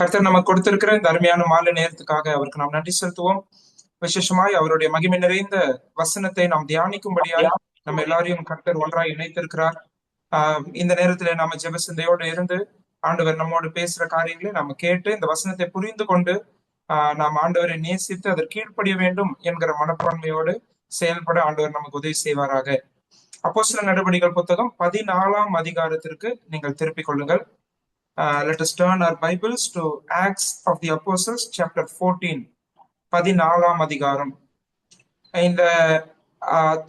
கர்த்தர் நமக்கு கொடுத்திருக்கிற இந்த அருமையான மாலை நேரத்துக்காக அவருக்கு நாம் நன்றி செலுத்துவோம். விசேஷமாய் அவருடைய மகிமை நிறைந்த வசனத்தை நாம் தியானிக்கும்படியாய் நம்ம எல்லாரையும் கர்த்தர் ஒன்றாய் இணைத்திருக்கிறார். இந்த நேரத்துல நாம ஜெப சிந்தையோடு இருந்து ஆண்டவர் நம்மோடு பேசுற காரியங்களை நாம கேட்டு இந்த வசனத்தை புரிந்து கொண்டு நாம் ஆண்டவரை நேசித்து அதற்கு கீழ்ப்படிய வேண்டும் என்கிற மனப்பான்மையோடு செயல்பட ஆண்டவர் நமக்கு உதவி செய்வாராக. அப்போஸ்தலர் நடவடிக்கைகள் புத்தகம் 14ஆம் அதிகாரத்திற்கு நீங்கள் திருப்பிக் கொள்ளுங்கள். Let us turn our Bibles to Acts of the Apostles chapter 14. 14ஆம் அதிகாரம். இந்த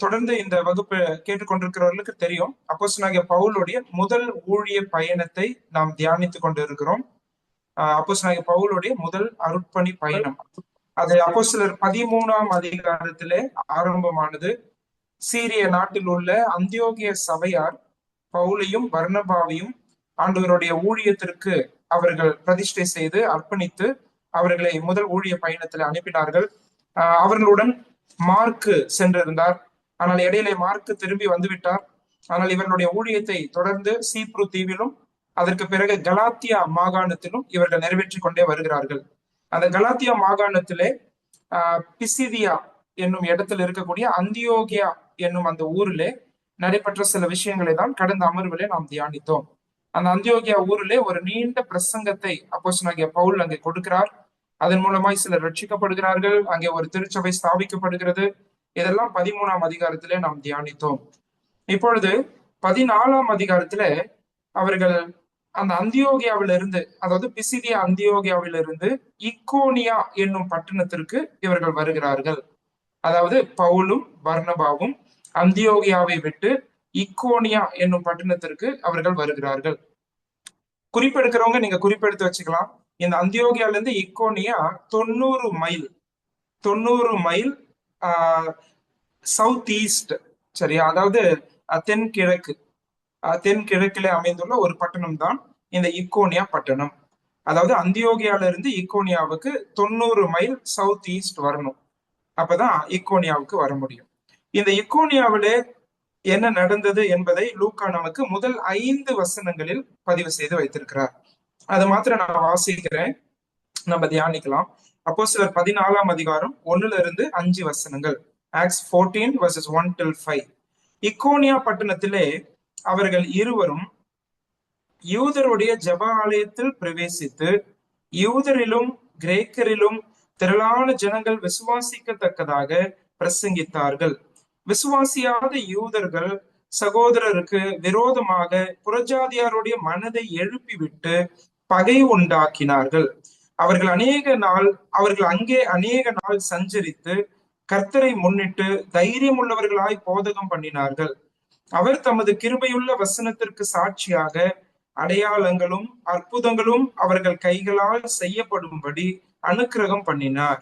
தொடர்ந்து இந்த வகுப்பு கேட்டுக்கொண்டிருக்கிறவர்களுக்கு தெரியும், அப்போஸ்தலனாகிய பவுலுடைய முதல் ஊழிய பயணத்தை நாம் தியானித்துக் கொண்டிருக்கிறோம். அப்போஸ்தலனாகிய பவுலுடைய முதல் அருட்பணி பயணம் அது அப்போஸ்தலர் 13ஆம் அதிகாரத்திலே ஆரம்பமானது. சீரிய நாட்டில் உள்ள அந்தியோகிய சபையார் பவுலையும் பர்னபாவையும் ஆண்டவருடைய ஊழியத்திற்கு அவர்கள் பிரதிஷ்டை செய்து அர்ப்பணித்து அவர்களை முதல் ஊழிய பயணத்தில் அனுப்பினார்கள். அவர்களுடன் மார்க்கு சென்றிருந்தார். ஆனால் இடையிலே மார்க்கு திரும்பி வந்துவிட்டார். ஆனால் இவர்களுடைய ஊழியத்தை தொடர்ந்து சீப்ரு தீவிலும் அதற்கு பிறகு கலாத்தியா மாகாணத்திலும் இவர்கள் நிறைவேற்றி கொண்டே வருகிறார்கள். அந்த கலாத்தியா மாகாணத்திலே பிசிதியா என்னும் இடத்தில் இருக்கக்கூடிய அந்தியோகியா என்னும் அந்த ஊரிலே நடைபெற்ற சில விஷயங்களை தான் கடந்த அமர்விலே நாம் தியானித்தோம். அந்த அந்தியோகியா ஊரிலே ஒரு நீண்ட பிரசங்கத்தை அப்போஸ்தலனாகிய பவுல் அங்கே கொடுக்கிறார். அதன் மூலமாய் சிலர் ரட்சிக்கப்படுகிறார்கள். அங்கே ஒரு திருச்சபை ஸ்தாபிக்கப்படுகிறது. இதெல்லாம் 13ஆம் அதிகாரத்திலே நாம் தியானித்தோம். இப்பொழுது 14ஆம் அதிகாரத்திலே அவர்கள் அந்த அந்தியோகியாவிலிருந்து, அதாவது பிசிதியா அந்தியோகியாவிலிருந்து இக்கோனியா என்னும் பட்டணத்திற்கு இவர்கள் வருகிறார்கள். அதாவது பவுலும் பர்னபாவும் அந்தியோகியாவை விட்டு இக்கோனியா என்னும் பட்டணத்திற்கு அவர்கள் வருகிறார்கள். குறிப்பெடுக்கிறவங்க நீங்க குறிப்பெடுத்து வச்சுக்கலாம். இந்த அந்தியோகியால இருந்து இக்கோனியா 90 மைல் சவுத் ஈஸ்ட், சரியா, அதாவது தென்கிழக்கிலே அமைந்துள்ள ஒரு பட்டணம் தான் இந்த இக்கோனியா பட்டணம். அதாவது அந்தியோகியால இருந்து இக்கோனியாவுக்கு 90 மைல் சவுத் ஈஸ்ட் வரணும். அப்பதான் இக்கோனியாவுக்கு வர முடியும். இந்த இக்கோனியாவிலே என்ன நடந்தது என்பதை லூக்கா நமக்கு முதல் 5 வசனங்களில் பதிவு செய்து வைத்திருக்கிறார். அது மாத்திரம் நான் வாசிக்கிறேன், நம்ம தியானிக்கலாம். அப்போஸ்தலர் 14ஆம் அதிகாரம் 1-5 வசனங்கள். Acts 14 verses 1-5. இக்கோனியா பட்டணத்திலே அவர்கள் இருவரும் யூதருடைய ஜெப ஆலயத்தில் பிரவேசித்து யூதரிலும் கிரேக்கரிலும் திரளான ஜனங்கள் விசுவாசிக்கத்தக்கதாக பிரசங்கித்தார்கள். விசுவாசியாத யூதர்கள் சகோதரருக்கு விரோதமாக புறஜாதியாருடைய மனதை எழுப்பிவிட்டு பகை உண்டாக்கினார்கள். அவர்கள் அங்கே அநேக நாள் சஞ்சரித்து கர்த்தரை முன்னிட்டு தைரியம் உள்ளவர்களாய் போதகம் பண்ணினார்கள். அவர் தமது கிருபையுள்ள வசனத்திற்கு சாட்சியாக அடையாளங்களும் அற்புதங்களும் அவர்கள் கைகளால் செய்யப்படும்படி அனுக்கிரகம் பண்ணினார்.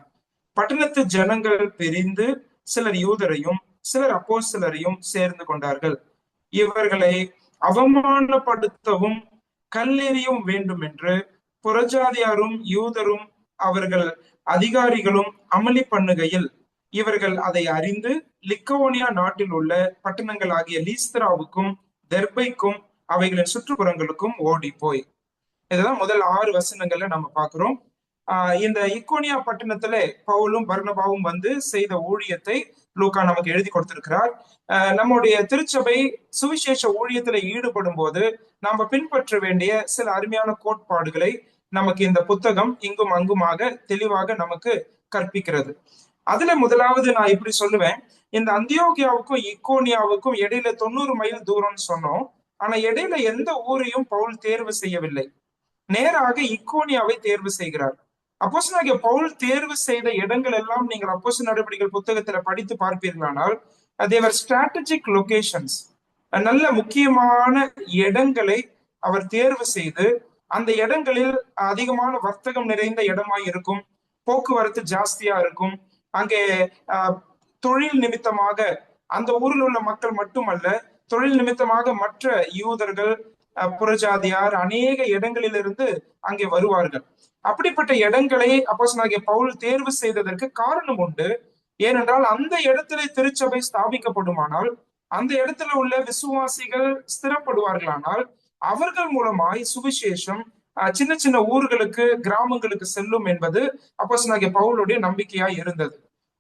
பட்டணத்து ஜனங்கள் பிரிந்து சிலர் யூதரையும் சிலர் அப்போஸ்தலரையும் சேர்ந்து கொண்டார்கள். இவர்களை அவமானப்படுத்தவும் கல்லெறியவும் வேண்டும் என்று புறஜாதியாரும் யூதரும் அவர்கள் அதிகாரிகளும் அமளி பண்ணுகையில் இவர்கள் அதை அறிந்து லிக்கவோனியா நாட்டில் உள்ள பட்டணங்கள் ஆகிய லீஸ்திராவுக்கும் தெர்பைக்கும் அவைகளின் சுற்றுப்புறங்களுக்கும் ஓடி போய். இதுதான் முதல் 6 வசனங்கள்ல நம்ம பாக்குறோம். இந்த இக்கோனியா பட்டணத்துல பவுலும் பர்னபாவும் வந்து செய்த ஊழியத்தை லூக்கா நமக்கு எழுதி கொடுத்திருக்கிறார். நம்முடைய திருச்சபை சுவிசேஷ ஊழியத்துல ஈடுபடும் போது நாம பின்பற்ற வேண்டிய சில அருமையான கோட்பாடுகளை நமக்கு இந்த புத்தகம் இங்கும் அங்குமாக தெளிவாக நமக்கு கற்பிக்கிறது. அதுல முதலாவது நான் இப்படி சொல்லுவேன், இந்த அந்தியோகியாவுக்கும் இக்கோனியாவுக்கும் இடையில 90 மைல் தூரம்னு சொன்னோம். ஆனா இடையில எந்த ஊரையும் பவுல் தேர்வு செய்யவில்லை, நேராக இக்கோனியாவை தேர்வு செய்கிறார். அப்போஸ்தலனாகிய பவுல் தேர்வு செய்த இடங்கள் எல்லாம் நீங்கள் அப்போஸ்தலர் நடவடிக்கைகள் புத்தகத்துல படித்து பார்ப்பீர்களானால் தேவர் ஸ்ட்ராட்டஜிக் லொகேஷன்ஸ், நல்ல முக்கியமான இடங்களை அவர் தேர்வு செய்து அந்த இடங்களில் அதிகமான வர்த்தகம் நிறைந்த இடமாய் இருக்கும், போக்குவரத்து ஜாஸ்தியா இருக்கும். அங்கே தொழில் நிமித்தமாக அந்த ஊரில் உள்ள மக்கள் மட்டுமல்ல, தொழில் நிமித்தமாக மற்ற யூதர்கள் புறஜாதியார் அநேக இடங்களிலிருந்து அங்கே வருவார்கள். அப்படிப்பட்ட இடங்களை அப்போஸ்தலனாகிய பவுல் தேர்வு செய்ததற்கு காரணம் உண்டு. ஏனென்றால் அந்த இடத்துல திருச்சபை ஸ்தாபிக்கப்படுமானால், அந்த இடத்துல உள்ள விசுவாசிகள் ஸ்திரப்படுவார்களானால் அவர்கள் மூலமாய் சுவிசேஷம் சின்ன சின்ன ஊர்களுக்கு கிராமங்களுக்கு செல்லும் என்பது அப்போஸ்தலனாகிய பவுலுடைய நம்பிக்கையா இருந்தது.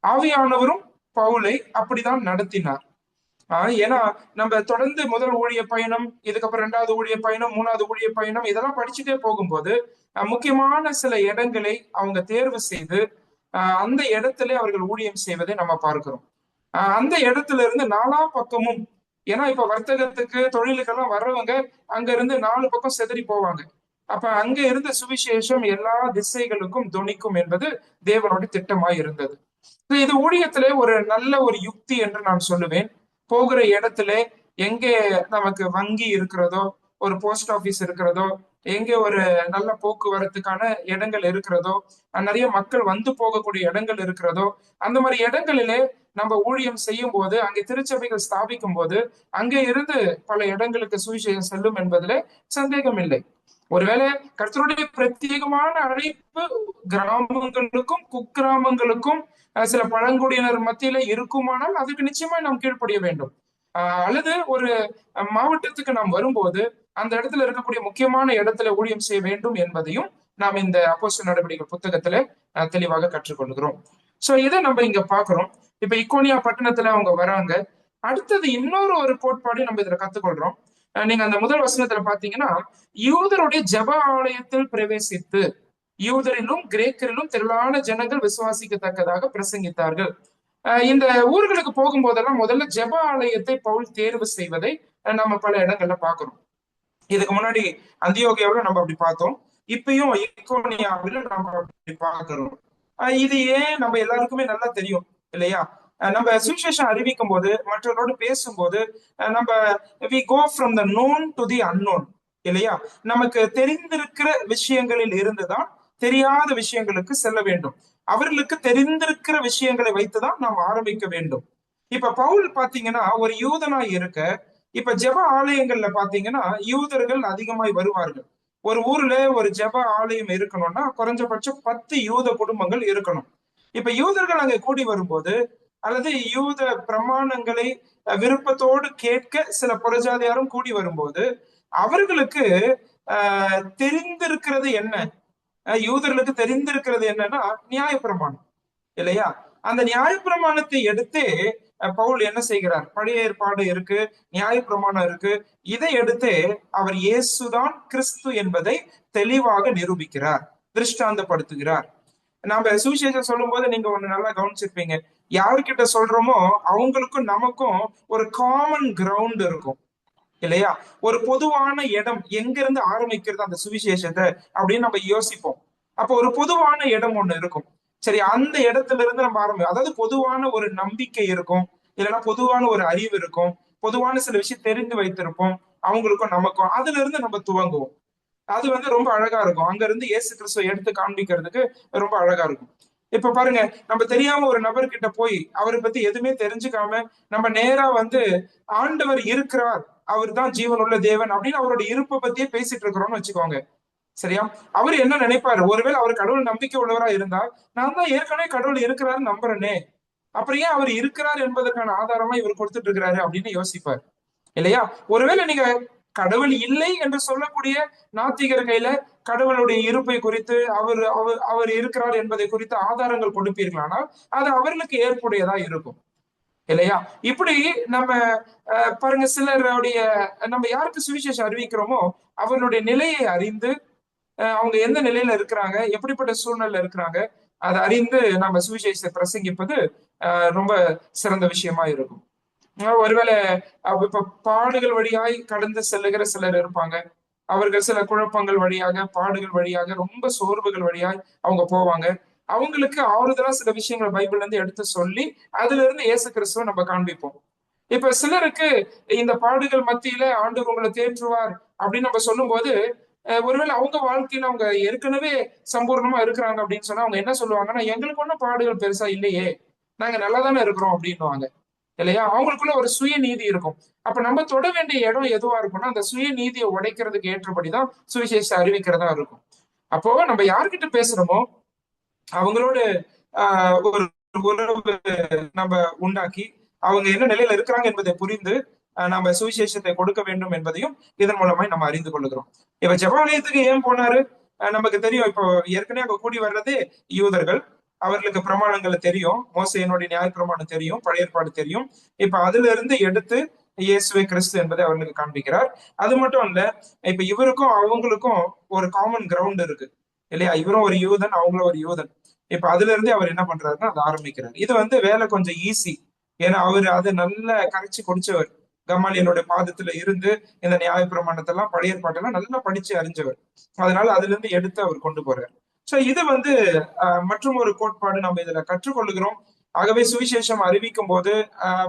ஆவியானவரும் பவுலை அப்படிதான் நடத்தினார். ஏன்னா நம்ம தொடர்ந்து முதல் ஊழிய பயணம், இதுக்கப்புறம் இரண்டாவது ஊழிய பயணம், மூணாவது ஊழிய பயணம் இதெல்லாம் படிச்சுட்டே போகும்போது முக்கியமான சில இடங்களை அவங்க தேர்வு செய்து அந்த இடத்துல அவர்கள் ஊழியம் செய்வதை நம்ம பார்க்கிறோம். அந்த இடத்துல இருந்து நாலா பக்கமும், ஏன்னா இப்ப வர்த்தகத்துக்கு தொழிலுக்கெல்லாம் வர்றவங்க அங்க இருந்து 4 பக்கம் செதறி போவாங்க. அப்ப அங்க இருந்த சுவிசேஷம் எல்லா திசைகளுக்கும் தொனிக்கும் என்பது தேவனோட திட்டமாய் இருந்தது. இது ஊழியத்திலே ஒரு நல்ல ஒரு யுக்தி என்று நான் சொல்லுவேன். போகிற இடத்துல எங்கே நமக்கு வங்கி இருக்கிறதோ, ஒரு போஸ்ட் ஆபீஸ் இருக்கிறதோ, எங்கே ஒரு நல்ல போக்குவரத்துக்கான இடங்கள் இருக்கிறதோ, நிறைய மக்கள் வந்து போகக்கூடிய இடங்கள் இருக்கிறதோ, அந்த மாதிரி இடங்களிலே நம்ம ஊழியம் செய்யும் போது, அங்கே திருச்சபைகள் ஸ்தாபிக்கும் போது, அங்கே இருந்து பல இடங்களுக்கு சுவிசேஷம் செல்லும் என்பதிலே சந்தேகம் இல்லை. ஒருவேளை கர்த்தருடைய பிரத்யேகமான அழைப்பு கிராமங்களுக்கும் குக்கிராமங்களுக்கும் சில பழங்குடியினர் மத்தியில இருக்குமானால் அதுக்கு நிச்சயமா நாம் கீழ்ப்படிய வேண்டும். அல்லது ஒரு மாவட்டத்துக்கு நாம் வரும்போது அந்த இடத்துல இருக்கக்கூடிய முக்கியமான இடத்துல ஊழியம் செய்ய வேண்டும் என்பதையும் நாம் இந்த அப்போஸ்தலர் நடவடிக்கைகள் புத்தகத்துல தெளிவாக கற்றுக்கொள்கிறோம். சோ இதை நம்ம இங்க பாக்குறோம். இப்ப இக்கோனியா பட்டணத்துல அவங்க வராங்க. அடுத்தது இன்னொரு ஒரு கோட்பாடு நம்ம இதுல கத்துக்கொள்றோம். நீங்க அந்த முதல் வசனத்துல பாத்தீங்கன்னா, யூதருடைய ஜெப ஆலயத்தில் பிரவேசித்து யூதரிலும் கிரேக்கரிலும் திரளான ஜனங்கள் விசுவாசிக்கத்தக்கதாக பிரசங்கித்தார்கள். இந்த ஊர்களுக்கு போகும்போதெல்லாம் முதல்ல ஜெப ஆலயத்தை பவுல் தேர்வு செய்வதை நம்ம பல இடங்கள்ல பாக்குறோம். இதுக்கு முன்னாடி அந்தியோகியாவில நம்ம அப்படி பார்த்தோம். இப்பயும் இக்கோனியாவில நம்ம அப்படி பாக்குறோம். இது ஏன் நம்ம எல்லாருக்குமே நல்லா தெரியும் இல்லையா? நம்ம சுவிசேஷம் அறிவிக்கும் போது, மற்றவர்களோடு பேசும்போது நம்ம we go from the known to the unknown இல்லையா? நமக்கு தெரிந்திருக்கிற விஷயங்களில் இருந்துதான் தெரியாத விஷயங்களுக்கு செல்ல வேண்டும். அவர்களுக்கு தெரிந்திருக்கிற விஷயங்களை வைத்துதான் நாம் ஆரம்பிக்க வேண்டும். இப்ப பவுல் பாத்தீங்கன்னா ஒரு யூதனா இருக்க, இப்ப ஜெப ஆலயங்கள்ல பாத்தீங்கன்னா யூதர்கள் அதிகமாய் வருவார்கள். ஒரு ஊர்ல ஒரு ஜெப ஆலயம் இருக்கணும்னா குறைஞ்சபட்சம் 10 யூத குடும்பங்கள் இருக்கணும். இப்ப யூதர்கள் அங்க கூடி வரும்போது, அல்லது யூத பிரமாணங்களை விருப்பத்தோடு கேட்க சில புறஜாதியாரும் கூடி வரும்போது, அவர்களுக்கு தெரிந்திருக்கிறது என்ன? யூதர்களுக்கு தெரிந்திருக்கிறது என்னன்னா நியாயப்பிரமாணம் இல்லையா? அந்த நியாயப்பிரமாணத்தை எடுத்து பவுல் என்ன செய்கிறார்? பழைய ஏற்பாடு இருக்கு, நியாயப்பிரமாணம் இருக்கு, இதை எடுத்து அவர் இயேசுதான் கிறிஸ்து என்பதை தெளிவாக நிரூபிக்கிறார், திருஷ்டாந்தப்படுத்துகிறார். நாம சுவிசேஷம் சொல்லும் போது நீங்க ஒண்ணு நல்லா கவனிச்சிருப்பீங்க. யாருக்கிட்ட சொல்றோமோ அவங்களுக்கும் நமக்கும் ஒரு காமன் கிரவுண்ட் இருக்கும் இல்லையா? ஒரு பொதுவான இடம் எங்கிருந்து ஆரம்பிக்கிறது அந்த சுவிசேஷத்தை அப்படின்னு நம்ம யோசிப்போம். அப்போ ஒரு பொதுவான இடம் ஒண்ணு இருக்கும். சரி, அந்த இடத்துல இருந்து நம்ம ஆரம்பிக்கும். அதாவது பொதுவான ஒரு நம்பிக்கை இருக்கும், இல்லைன்னா பொதுவான ஒரு அறிவு இருக்கும், பொதுவான சில விஷயம் தெரிந்து வைத்திருப்போம் அவங்களுக்கும் நமக்கும். அதுல இருந்து நம்ம துவங்குவோம். அது ரொம்ப அழகா இருக்கும். அங்க இருந்து இயேசு கிறிஸ்துவை எடுத்து காண்பிக்கிறதுக்கு ரொம்ப அழகா இருக்கும். இப்ப பாருங்க, நம்ம தெரியாம ஒரு நபர்கிட்ட போய் அவரை பத்தி எதுவுமே தெரிஞ்சுக்காம நம்ம நேரா ஆண்டவர் இருக்கிறார், அவர் தான் ஜீவனுள்ள தேவன் அப்படின்னு அவருடைய இருப்பை பத்தியே பேசிட்டு இருக்கிறோம்னு வச்சுக்கோங்க. சரியா? அவர் என்ன நினைப்பாரு? ஒருவேளை அவர் கடவுள் நம்பிக்கை உள்ளவரா இருந்தா, நான் தான் ஏற்கனவே கடவுள் இருக்கிறாருன்னு நம்புறேனே, அப்புறம் ஏன் அவர் இருக்கிறார் என்பதற்கான ஆதாரமா இவர் கொடுத்துட்டு இருக்கிறாரு அப்படின்னு யோசிப்பார் இல்லையா? ஒருவேளை நீங்க கடவுள் இல்லை என்று சொல்லக்கூடிய நாத்திகர் கையில கடவுளுடைய இருப்பை குறித்து அவர் அவர் அவர் இருக்கிறார் என்பதை குறித்து ஆதாரங்கள் கொடுப்பீர்களானால் அது அவர்களுக்கு ஏற்புடையதா இருக்கும் இல்லையா? இப்படி நம்ம பாருங்க, சிலருடைய நம்ம யாருக்கு சுவிசேஷம் அறிவிக்கிறோமோ அவர்களுடைய நிலையை அறிந்து, அவங்க எந்த நிலையில இருக்கிறாங்க, எப்படிப்பட்ட சூழ்நிலையில இருக்கிறாங்க, அதை அறிந்து நம்ம சுவிசேஷத்தை பிரசங்கிப்பது ரொம்ப சிறந்த விஷயமா இருக்கும். ஒருவேளை இப்ப பாடுகள் வழியாய் கடந்து செல்லுகிற சிலர் இருப்பாங்க. அவர்கள் சில குழப்பங்கள் வழியாக, பாடுகள் வழியாக, ரொம்ப சோர்வுகள் வழியாய் அவங்க போவாங்க. அவங்களுக்கு ஆறுதலா சில விஷயங்களை பைபிள்ல இருந்து எடுத்து சொல்லி அதுல இருந்து இயேசு கிறிஸ்துவ நம்ம காண்பிப்போம். இப்ப சிலருக்கு இந்த பாடுகள் மத்தியில ஆண்டவர் உங்களை தேற்றுவார் அப்படின்னு நம்ம சொல்லும் போது, ஒருவேளை அவங்க வாழ்க்கையில அவங்க ஏற்கனவே சம்பூர்ணமா இருக்கிறாங்க அப்படின்னு சொன்னா அவங்க என்ன சொல்லுவாங்கன்னா, எங்களுக்கு ஒன்றும் பாடுகள் பெருசா இல்லையே, நாங்க நல்லா தானே இருக்கிறோம் அப்படின்னுவாங்க இல்லையா? அவங்களுக்குள்ள ஒரு சுய நீதி இருக்கும். அப்ப நம்ம தொட வேண்டிய இடம் எதுவா இருக்கும்னா அந்த சுய நீதியை உடைக்கிறதுக்கு ஏற்றபடிதான் சுவிசேஷ அறிவிக்கிறதா இருக்கும். அப்போ நம்ம யார்கிட்ட பேசுறோமோ அவங்களோட ஒரு உறவு நம்ம உண்டாக்கி அவங்க என்ன நிலையில இருக்கிறாங்க என்பதை புரிந்து நம்ம சுவிசேஷத்தை கொடுக்க வேண்டும் என்பதையும் இதன் மூலமாய் நம்ம அறிந்து கொள்ளுகிறோம். இப்ப ஜெபாலயத்துக்கு ஏன் போனாரு? நமக்கு தெரியும். இப்போ ஏற்கனவே அங்க கூடி வர்றது யூதர்கள். அவர்களுக்கு பிரமாணங்கள் தெரியும், மோசேயினுடைய நியாய பிரமாணம் தெரியும், பழைய ஏற்பாடு தெரியும். இப்ப அதுல இருந்து எடுத்து இயேசுவே கிறிஸ்து என்பதை அவர்களுக்கு காண்பிக்கிறார். அது மட்டும் இல்ல, இப்ப இவருக்கும் அவங்களுக்கும் ஒரு காமன் கிரவுண்ட் இருக்கு இல்லையா? இவரும் ஒரு யூதன், அவங்களும் ஒரு யூதன். இப்ப அதுல இருந்தே அவர் என்ன பண்றாருன்னா அதை ஆரம்பிக்கிறார். இது வேலை கொஞ்சம் ஈஸி. ஏன்னா அவர் அதை நல்ல கரைச்சி குடிச்சவர். கமாலியலோட பாதத்துல இருந்து இந்த நியாய பிரமாணத்தை எல்லாம் பழைய ஏற்பாட்டெல்லாம் நல்லா படிச்சு அறிஞ்சவர். அதனால அதுல இருந்து எடுத்து அவர் கொண்டு போறார். சோ இது மற்றும் ஒரு கோட்பாடு நம்ம இதுல கற்றுக்கொள்ளுகிறோம். ஆகவே சுவிசேஷம் அறிவிக்கும் போது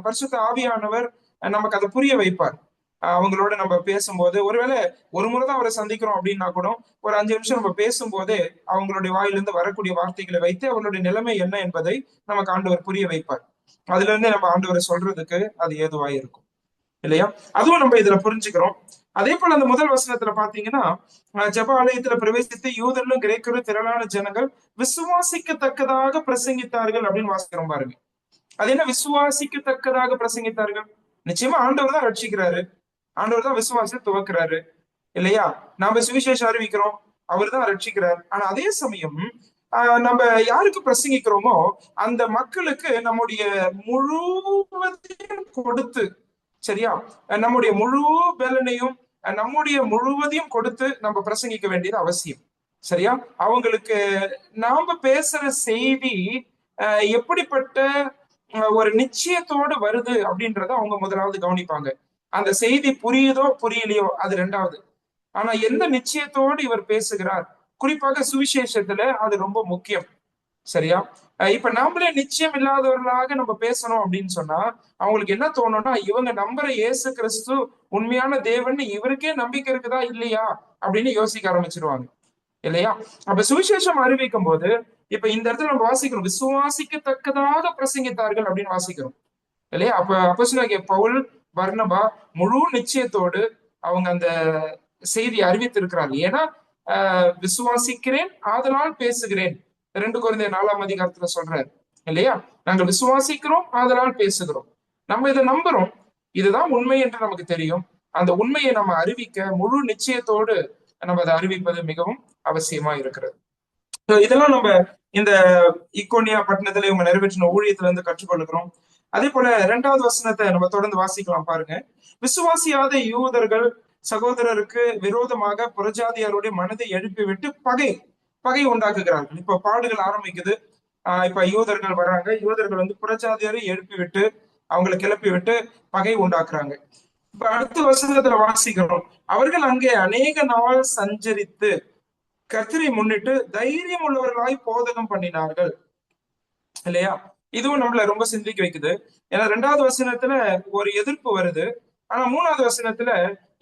பரிசுத்த ஆவியானவர் நமக்கு அதை புரிய வைப்பார். அவங்களோட நம்ம பேசும்போது, ஒருவேளை ஒரு முறைதான் அவரை சந்திக்கிறோம் அப்படின்னா கூட ஒரு 5 நிமிஷம் நம்ம பேசும்போதே அவங்களுடைய வாயிலிருந்து வரக்கூடிய வார்த்தைகளை வைத்து அவர்களுடைய நிலைமை என்ன என்பதை நமக்கு ஆண்டவர் புரிய வைப்பார். அதுல இருந்து நம்ம ஆண்டவரை சொல்றதுக்கு அது ஏதுவாய் இருக்கும் இல்லையா? அதுவும் நம்ம இதுல புரிஞ்சுக்கிறோம். அதே போல அந்த முதல் வசனத்துல பாத்தீங்கன்னா, ஜெப ஆலயத்துல பிரவேசித்து யூதர்களும் கிரேக்கரும் திரளான ஜனங்கள் விசுவாசிக்கத்தக்கதாக பிரசங்கித்தார்கள் அப்படின்னு வாசிக்கிறோம் பாருங்க. அது என்ன விசுவாசிக்கத்தக்கதாக பிரசங்கித்தார்கள்? நிச்சயமா ஆண்டவர் தான் ரட்சிக்கிறாரு, ஆண்டவர் தான் விசுவாசத்தை துவக்கிறாரு இல்லையா? நாம சுவிசேஷம் அறிவிக்கிறோம், அவர் தான் ரட்சிக்கிறார். ஆனா அதே சமயம் நம்ம யாருக்கு பிரசங்கிக்கிறோமோ அந்த மக்களுக்கு நம்முடைய முழுவதையும் கொடுத்து, சரியா, நம்முடைய முழு பலனையும் நம்முடைய முழுவதையும் கொடுத்து நம்ம பிரசங்கிக்க வேண்டியது அவசியம். சரியா? அவங்களுக்கு நாம பேசுற செய்தி எப்படிப்பட்ட ஒரு நிச்சயத்தோடு வருது அப்படின்றத அவங்க முதலாவது கவனிப்பாங்க. அந்த செய்தி புரியுதோ புரியலையோ அது ரெண்டாவது. ஆனா எந்த நிச்சயத்தோடு இவர் பேசுகிறார், குறிப்பாக சுவிசேஷத்துல அது ரொம்ப முக்கியம். சரியா? இப்ப நாமளே நிச்சயம் இல்லாதவர்களாக நம்ம பேசணும் அப்படின்னு சொன்னா அவங்களுக்கு என்ன தோணும்னா, இவங்க நம்புற இயேசு கிறிஸ்து உண்மையான தேவன் இவருக்கே நம்பிக்கை இருக்குதா இல்லையா அப்படின்னு யோசிக்க ஆரம்பிச்சிருவாங்க இல்லையா? அப்ப சுவிசேஷம் அறிவிக்கும் போது இப்ப இந்த இடத்துல நம்ம வாசிக்கிறோம், விசுவாசிக்கத்தக்கதாக பிரசங்கித்தார்கள் அப்படின்னு வாசிக்கிறோம் இல்லையா? அப்ப அப்போஸ்தலனாகிய பவுல், பர்னபா முழு நிச்சயத்தோடு அவங்க அந்த செய்தி அறிவித்திருக்கிறாங்க. ஏன்னா விசுவாசிக்கிறேன் ஆதலால் பேசுகிறேன், 2 கொரிந்தியர் 4ஆம் அதிகாரத்துல சொல்றாரு இல்லையா? நாங்கள் விசுவாசிக்கிறோம் ஆதலால் பேசுகிறோம். நம்ம இதை நம்புறோம், இதுதான் உண்மை என்று நமக்கு தெரியும். அந்த உண்மையை நம்ம அறிவிக்க முழு நிச்சயத்தோடு நம்ம அதை அறிவிப்பது மிகவும் அவசியமா இருக்கிறது. இதெல்லாம் நம்ம இந்த இக்கோனியா பட்டணத்துல இவங்க நிறைவேற்றின ஊழியத்துல இருந்து கற்றுக்கொள்ளுகிறோம். அதே போல 2வது வசனத்தை நம்ம தொடர்ந்து வாசிக்கலாம் பாருங்க. விசுவாசியாத யூதர்கள் சகோதரருக்கு விரோதமாக புறஜாதியாருடைய மனதை எழுப்பிவிட்டு பகை உண்டாக்குகிறார்கள். இப்ப பாடுகள் ஆரம்பிக்குது. இப்ப யூதர்கள் வராங்க, யூதர்கள் புறஜாதியாரை எழுப்பி விட்டு அவங்களை கிளப்பி விட்டு பகை உண்டாக்குறாங்க. இப்ப அடுத்த வசனத்துல வாசிக்கிறோம், அவர்கள் அங்கே அநேக நாள் சஞ்சரித்து கர்த்தரை முன்னிட்டு தைரியம் உள்ளவர்களாய் போதகம் பண்ணினார்கள் இல்லையா? இதுவும் நம்மள ரொம்ப சிந்திக்க வைக்குது. ஏன்னா 2வது வசனத்துல ஒரு எதிர்ப்பு வருது, ஆனா 3வது வசனத்துல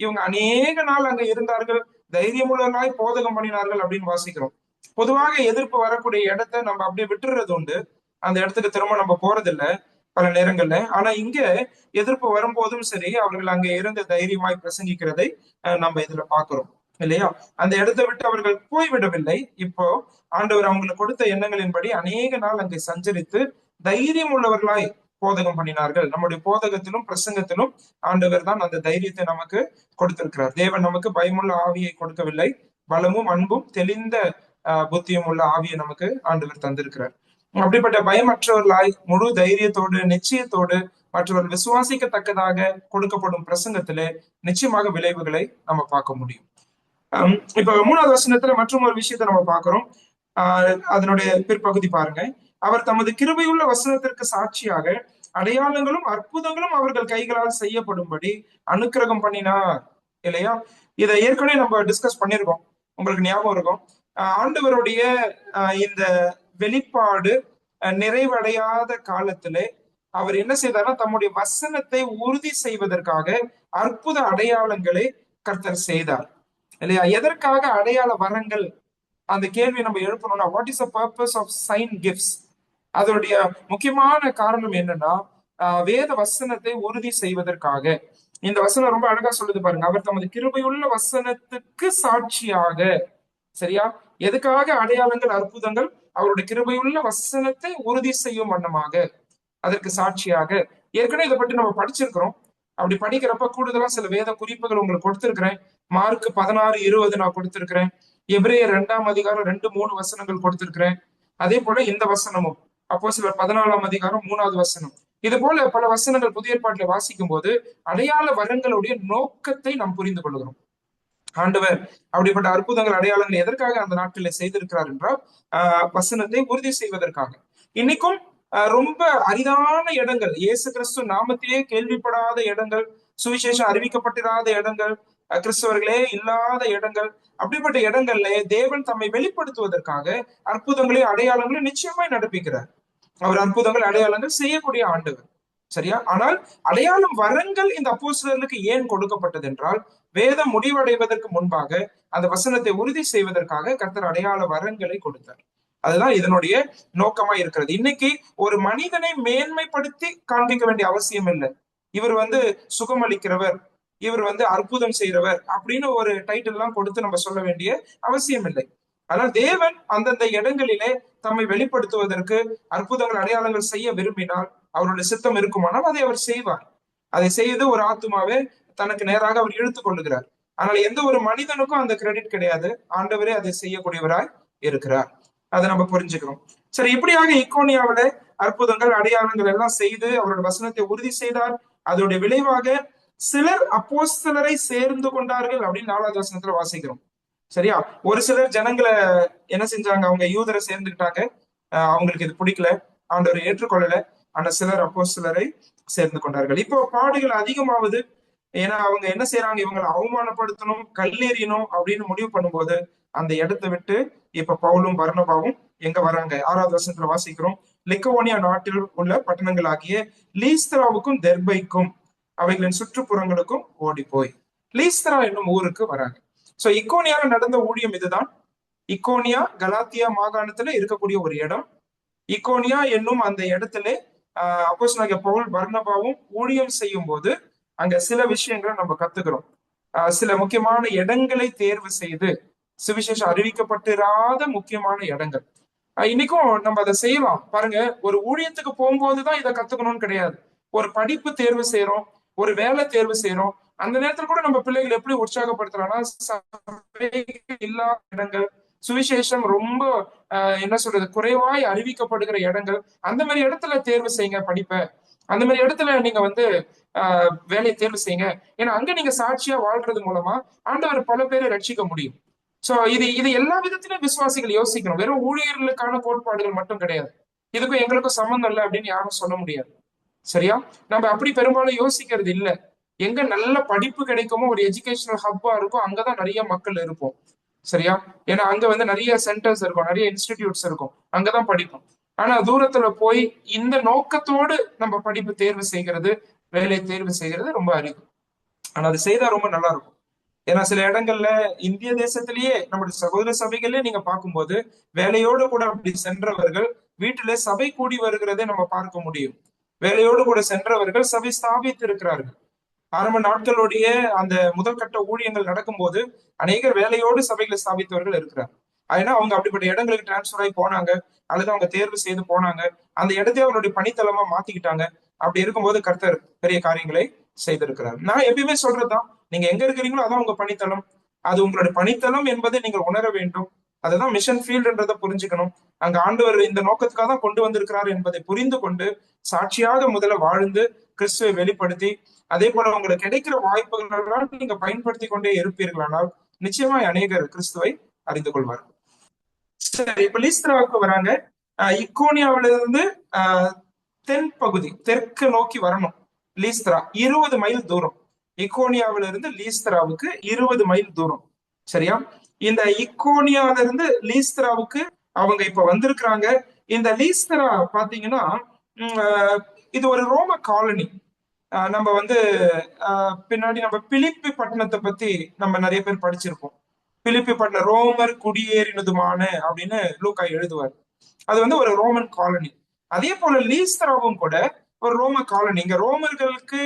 இவங்க அநேக நாள் அங்க இருந்தார்கள், தைரியம் உள்ளவர்களாய் போதகம் பண்ணினார்கள் அப்படின்னு வாசிக்கிறோம். பொதுவாக எதிர்ப்பு வரக்கூடிய இடத்த நம்ம அப்படியே விட்டுறது உண்டு, அந்த இடத்துக்கு திரும்ப நம்ம போறதில்லை பல நேரங்கள்ல. ஆனா இங்க எதிர்ப்பு வரும்போதும் சரி அவர்கள் அங்கே இருந்து தைரியமாய் பிரசங்கிக்கிறதை நம்ம இதுல பாக்குறோம் இல்லையா? அந்த இடத்தை விட்டு அவர்கள் போய்விடவில்லை. இப்போ ஆண்டவர் அவங்களுக்கு கொடுத்த எண்ணங்களின்படி அநேக நாள் அங்கே சஞ்சரித்து தைரியம் உள்ளவர்களாய் போதகம் பண்ணினார்கள். நம்முடைய போதகத்திலும் பிரசங்கத்திலும் ஆண்டவர் தான் அந்த தைரியத்தை நமக்கு கொடுத்திருக்கிறார். தேவன் நமக்கு பயமுள்ள ஆவியை கொடுக்கவில்லை, பலமும் அன்பும் தெளிந்த புத்தியும் உள்ள ஆவியை நமக்கு ஆண்டவர் தந்திருக்கிறார். அப்படிப்பட்ட பயமற்றவர்களாய் முழு தைரியத்தோடு நிச்சயத்தோடு மற்றவர்கள் விசுவாசிக்கத்தக்கதாக கொடுக்கப்படும் பிரசங்கத்திலே நிச்சயமாக விளைவுகளை நம்ம பார்க்க முடியும். இப்ப 3வது வசனத்துல மற்றும் ஒரு விஷயத்தை நம்ம பார்க்கிறோம். அதனுடைய பிற்பகுதி பாருங்க. அவர் தமது கிருபையுள்ள வசனத்திற்கு சாட்சியாக அடையாளங்களும் அற்புதங்களும் அவர்கள் கைகளால் செய்யப்படும்படி அனுக்கிரகம் பண்ணினார் இல்லையா? இதை ஏற்கனவே நம்ம டிஸ்கஸ் பண்ணிருக்கோம், உங்களுக்கு ஞாபகம் இருக்கும். ஆண்டவருடைய இந்த வெளிப்பாடு நிறைவடையாத காலத்திலே அவர் என்ன செய்தார்னா தம்முடைய வசனத்தை உறுதி செய்வதற்காக அற்புத அடையாளங்களை கர்த்தர் செய்தார் இல்லையா? எதற்காக அடையாள வரங்கள்? அந்த கேள்வி நம்ம எழுப்பணும்னா, what is the purpose of sign gifts? அதோடைய முக்கியமான காரணம் என்னன்னா வேத வசனத்தை உறுதி செய்வதற்காக. இந்த வசனம் ரொம்ப அழகா சொல்லுது பாருங்க, அவர் தமது கிருபையுள்ள வசனத்துக்கு சாட்சியாக. சரியா? எதுக்காக அடையாளங்கள் அற்புதங்கள்? அவருடைய கிருபையுள்ள வசனத்தை உறுதி செய்யும் வண்ணமாக, அதற்கு சாட்சியாக. ஏற்கனவே இதை பற்றி நம்ம படிச்சிருக்கிறோம். அப்படி படிக்கிறப்ப கூடுதலா சில வேத குறிப்புகள் உங்களுக்கு கொடுத்திருக்கிறேன். மார்க் 16:20 நான் கொடுத்திருக்கிறேன். எபிரேயர் 2 2-3 வசனங்கள் கொடுத்திருக்கிறேன். அதே போல இந்த வசனமும் அப்போஸ்தலர் 14 இது போல பல வசனங்கள் புதிய ஏற்பாட்டில் வாசிக்கும் போது அடையாள வரங்களுடைய நோக்கத்தை நாம் புரிந்து கொள்கிறோம். ஆண்டவர் அப்படிப்பட்ட அற்புதங்கள் அடையாளங்கள் எதற்காக அந்த நாட்களில் செய்திருக்கிறார் என்றால் வசனத்தை உறுதி செய்வதற்காக. இன்னைக்கும் ரொம்ப அரிதான இடங்கள், இயேசு கிறிஸ்து நாமத்தையே கேள்விப்படாத இடங்கள், சுவிசேஷம் அறிவிக்கப்பட்டிராத இடங்கள், கிறிஸ்தவர்களே இல்லாத இடங்கள், அப்படிப்பட்ட இடங்கள்ல தேவன் தம்மை வெளிப்படுத்துவதற்காக அற்புதங்களையும் அடையாளங்களையும் நிச்சயமாய் நடப்பிக்கிறார். அவர் அற்புதங்கள் அடையாளங்கள் செய்யக்கூடிய ஆண்டவர். சரியா? ஆனால் அடையாளம் வரங்கள் இந்த அப்போஸ்தலர்களுக்கு ஏன் கொடுக்கப்பட்டது என்றால், வேதம் முடிவடைவதற்கு முன்பாக அந்த வசனத்தை உறுதி செய்வதற்காக கர்த்தர் அடையாள வரங்களை கொடுத்தார். அதுதான் இதனுடைய நோக்கமா இருக்கிறது. இன்னைக்கு ஒரு மனிதனை மேன்மைப்படுத்தி காண்பிக்க வேண்டிய அவசியம் இல்லை. இவர் சுகமளிக்கிறவர், இவர் அற்புதம் செய்கிறவர் அப்படின்னு ஒரு டைட்டில் எல்லாம் கொடுத்து நம்ம சொல்ல வேண்டிய அவசியம் இல்லை. ஆனால் தேவன் அந்தந்த இடங்களிலே தம்மை வெளிப்படுத்துவதற்கு அற்புதங்கள் அடையாளங்கள் செய்ய விரும்பினால், அவருடைய சித்தம் இருக்குமானால் அதை அவர் செய்வார். அதை செய்து ஒரு ஆத்துமாவே தனக்கு நேராக அவர் இழுத்துக் கொள்ளுகிறார். ஆனால் எந்த ஒரு மனிதனுக்கும் அந்த கிரெடிட் கிடையாது. ஆண்டவரே அதை செய்யக்கூடியவராய் இருக்கிறார். அதை நம்ம புரிஞ்சுக்கிறோம். சரி, இப்படியாக இக்கோனியாவில அற்புதங்கள் அடையாளங்கள் எல்லாம் செய்து அவருடைய வசனத்தை உறுதி செய்தார். அதோடைய விளைவாக சிலர் அப்போஸ்தலரை சேர்ந்து கொண்டார்கள் அப்படின்னு 4வது வசனத்துல வாசிக்கிறோம். சரியா? ஒரு சிலர் ஜனங்களை என்ன செஞ்சாங்க, அவங்க யூதரை சேர்ந்துக்கிட்டாங்க. அவங்களுக்கு இது பிடிக்கல, ஆண்டவரை ஏற்றுக்கொள்ளல. ஆனா சிலர் அப்போஸ்தலரை சேர்ந்து கொண்டார்கள். இப்போ பாடுகள் அதிகமாவது. ஏன்னா அவங்க என்ன செய்யறாங்க, இவங்களை அவமானப்படுத்தணும், கல்லெறியணும் அப்படின்னு முடிவு பண்ணும்போது அந்த இடத்தை விட்டு இப்ப பவுலும் பர்னபாவும் எங்க வராங்க? 6வது வசனத்துல வாசிக்கிறோம். லிக்கவோனியா நாட்டில் உள்ள பட்டணங்களாகிய லீஸ்திராவுக்கும் தெர்பைக்கும் அவைகளின் சுற்றுப்புறங்களுக்கும் ஓடி போய் லீஸ்திரா என்னும் ஊருக்கு வராங்க. சோ இக்கோனியால நடந்த ஊழியம் இதுதான். இக்கோனியா கலாத்தியா மாகாணத்துல இருக்கக்கூடிய ஒரு இடம். இக்கோனியா என்னும் அந்த இடத்துல அப்போஸ்தலனாகிய பவுல் பர்னபாவும் ஊழியம் செய்யும் போது அங்க சில விஷயங்களை நம்ம கத்துக்கிறோம். சில முக்கியமான இடங்களை தேர்வு செய்து சுவிசேஷம் அறிவிக்கப்பட்டிராத முக்கியமான இடங்கள். இன்னைக்கும் நம்ம அதை செய்யலாம். பாருங்க, ஒரு ஊழியத்துக்கு போகும்போதுதான் இதை கத்துக்கணும்னு கிடையாது. ஒரு படிப்பு தேர்வு செய்யறோம், ஒரு வேலை தேர்வு செய்யறோம், அந்த நேரத்துல கூட நம்ம பிள்ளைகளை எப்படி உற்சாகப்படுத்தலாம்னா, இல்லாத இடங்கள், சுவிசேஷம் ரொம்ப என்ன சொல்றது குறைவாய் அறிவிக்கப்படுகிற இடங்கள், அந்த மாதிரி இடத்துல தேர்வு செய்யுங்க படிப்பை. அந்த மாதிரி இடத்துல நீங்க வேலையை தேர்வு செய்யுங்க. ஏன்னா அங்க நீங்க சாட்சியா வாழ்றது மூலமா ஆண்டவர் பல பேரை ரட்சிக்க முடியும். சோ இது எல்லா விதத்திலும் விசுவாசிகள் யோசிக்கணும். வெறும் ஊழியர்களுக்கான கோட்பாடுகள் மட்டும் கிடையாது. இதுக்கும் எங்களுக்கும் சம்மந்தம் இல்லை அப்படின்னு யாரும் சொல்ல முடியாது. சரியா? நம்ம அப்படி பெரும்பாலும் யோசிக்கிறது இல்லை. எங்க நல்ல படிப்பு கிடைக்குமோ, ஒரு எஜுகேஷனல் ஹப்பா இருக்கும், அங்கதான் நிறைய மக்கள் இருப்போம். சரியா? ஏன்னா அங்க நிறைய சென்டர்ஸ் இருக்கும், நிறைய இன்ஸ்டிடியூட்ஸ் இருக்கும், அங்கதான் படிப்போம். ஆனா தூரத்துல போய் இந்த நோக்கத்தோடு நம்ம படிப்பு தேர்வு செய்கிறது, வேலையை தேர்வு செய்கிறது ரொம்ப அரிது. ஆனா அது செய்தா ரொம்ப நல்லா இருக்கும். ஏன்னா சில இடங்கள்ல இந்திய தேசத்திலேயே நம்முடைய சகோதர சபைகளே நீங்க பார்க்கும்போது வேலையோடு கூட அப்படி சென்றவர்கள் வீட்டில சபை கூடி வருகிறதை நம்ம பார்க்க முடியும். வேலையோடு கூட சென்றவர்கள் சபை ஸ்தாபித்து இருக்கிறார்கள். ஆரம்ப நாட்களுடைய அந்த முதல் கட்ட ஊழியங்கள் நடக்கும்போது அநேகர் வேலையோடு சபைகளை ஸ்தாபித்தவர்கள் இருக்கிறார். ஏன்னா அவங்க அப்படிப்பட்ட இடங்களுக்கு டிரான்ஸ்பர் ஆகி போனாங்க, அல்லது அவங்க தேர்வு செய்து போனாங்க, அந்த இடத்தையே அவருடைய பணித்தளமா மாத்திக்கிட்டாங்க. அப்படி இருக்கும்போது கர்த்தர் பெரிய காரியங்களை செய்திருக்கிறார். நான் எப்பயுமே சொல்றதுதான், நீங்க எங்க இருக்கிறீங்களோ அதான் உங்க பணித்தளம். அது உங்களுடைய பணித்தளம் என்பதை நீங்க உணர வேண்டும். அதுதான் மிஷன் ஃபீல்டுன்றதை புரிஞ்சுக்கணும். அங்க ஆண்டவர் இந்த நோக்கத்துக்காக தான் கொண்டு வந்திருக்கிறார் என்பதை புரிந்து கொண்டு சாட்சியாக முதல்ல வாழ்ந்து கிறிஸ்துவை வெளிப்படுத்தி, அதே போல உங்களுக்கு கிடைக்கிற வாய்ப்புகளெல்லாம் நீங்க பயன்படுத்தி கொண்டே இருப்பீர்களானால் நிச்சயமாய் அநேகர் கிறிஸ்துவை அறிந்து கொள்வார். சரி, இப்ப லீஸ்திராவுக்கு வராங்க. இக்கோனியாவில இருந்து தென் பகுதி தெற்கு நோக்கி வரணும். லீஸ்திரா 20 மைல் தூரம். இக்கோனியாவில இருந்து லீஸ்திராவுக்கு 20 மைல் தூரம். சரியா? இந்த இக்கோனியாவில இருந்து லீஸ்திராவுக்கு அவங்க இப்ப வந்திருக்கிறாங்க. இந்த லீஸ்திரா பாத்தீங்கன்னா இது ஒரு ரோம காலனி. நம்ம பின்னாடி நம்ம பிலிப்பி பட்டணத்தை பத்தி நம்ம நிறைய பேர் படிச்சிருப்போம். பிலிப்பி பட்டணம் ரோமர் குடியேறினதுமான அப்படின்னு லூக்கா எழுதுவார். அது ஒரு ரோமன் காலனி. அதே போல லீஸ்திராவும் கூட ஒரு ரோம காலனி. இங்க ரோமர்களுக்கு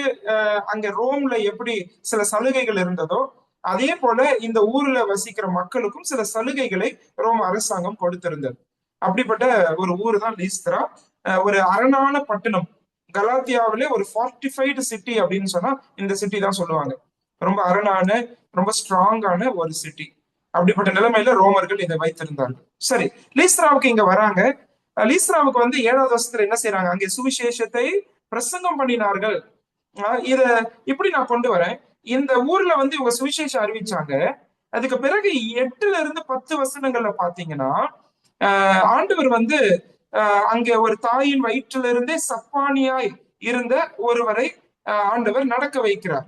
அங்க ரோம்ல எப்படி சில சலுகைகள் இருந்ததோ அதே போல இந்த ஊர்ல வசிக்கிற மக்களுக்கும் சில சலுகைகளை ரோம அரசாங்கம் கொடுத்திருந்தது. அப்படிப்பட்ட ஒரு ஊர் தான் லீஸ்திரா. ஒரு அரணான பட்டணம். கலாத்தியாவிலே ஒரு ஃபார்ட்டிஃபைடு சிட்டி அப்படின்னு சொன்னா இந்த சிட்டி தான் சொல்லுவாங்க. ரொம்ப அரணான, ரொம்ப ஸ்ட்ராங்கான ஒரு சிட்டி. அப்படிப்பட்ட நிலைமையில ரோமர்கள் இதை வைத்திருந்தார்கள். சரி, லீஸ்திராவுக்கு இங்க வராங்க. லீஸ்திராவுக்கு வந்து 7வது வருஷத்துல என்ன செய்யறாங்க, அங்கே சுவிசேஷத்தை பிரசங்கம் பண்ணினார்கள். இத இப்படி நான் கொண்டு வரேன். இந்த ஊர்ல வந்து இவங்க சுவிசேஷம் அறிவிச்சாங்க. அதுக்கு பிறகு 8-10 வசனங்கள்ல பாத்தீங்கன்னா ஆண்டவர் வந்து அங்கே ஒரு தாயின் வயிற்றில இருந்தே சப்பானியாய் இருந்த ஒருவரை ஆண்டவர் நடக்க வைக்கிறார்.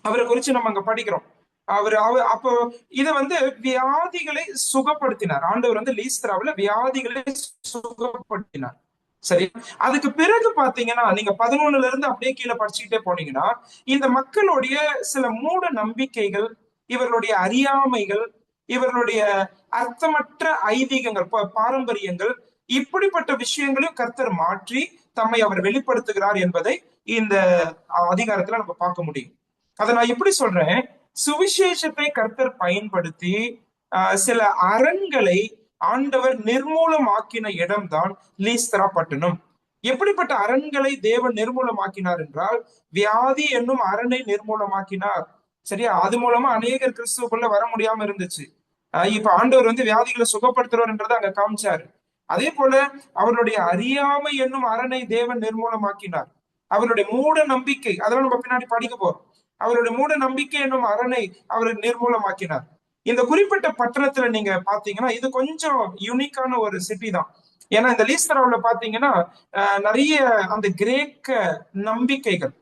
அவரை குறிச்சு நம்ம அங்க படிக்கிறோம். அவர் அப்போ இத வந்து வியாதிகளை சுகப்படுத்தினார். ஆண்டவர் வந்து லீஸ்திராவுல வியாதிகளை சுகப்படுத்தினார். சரி, அதுக்கு பிறகு பாத்தீங்கன்னா நீங்க 11ல இருந்து அப்படியே கீழே படிச்சுக்கிட்டே போனீங்கன்னா இந்த மக்களுடைய சில மூட நம்பிக்கைகள், இவர்களுடைய அறியாமைகள், இவர்களுடைய அர்த்தமற்ற ஐதீகங்கள், பாரம்பரியங்கள், இப்படிப்பட்ட விஷயங்களையும் கர்த்தர் மாற்றி தம்மை அவர் வெளிப்படுத்துகிறார் என்பதை இந்த அதிகாரத்துல நம்ம பார்க்க முடியும். அதை நான் எப்படி சொல்றேன், சுவிசேஷத்தை கர்த்தர் பயன்படுத்தி சில அரண்களை ஆண்டவர் நிர்மூலமாக்கின இடம்தான் லீஸ்திரா பட்டணம். எப்படிப்பட்ட அரண்களை தேவன் நிர்மூலமாக்கினார் என்றால், வியாதி என்னும் அரணை நிர்மூலமாக்கினார். சரியா, அது மூலமா அநேகர் கிறிஸ்துவுக்குள்ள வர முடியாம இருந்துச்சு. இப்ப ஆண்டவர் வந்து வியாதிகளை சுகப்படுத்துறவர்ன்றதை அங்க காமிச்சாரு. அதே போல அவருடைய அறியாமை என்னும் அரணை தேவன் நிர்மூலமாக்கினார். அவருடைய மூட நம்பிக்கை, அதெல்லாம் நம்ம பின்னாடி படிக்க போறோம். அவருடைய மூட நம்பிக்கை என்னும் அரணை அவர் நிர்மூலமாக்கினார். இந்த குறிப்பிட்ட பட்டணத்துல நீங்க பாத்தீங்கன்னா இது கொஞ்சம் யூனிக்கான ஒரு சிட்டி தான். ஏன்னா இந்த லீஸ்திராவுல பாத்தீங்கன்னா நிறைய அந்த கிரேக்க நம்பிக்கைகள்,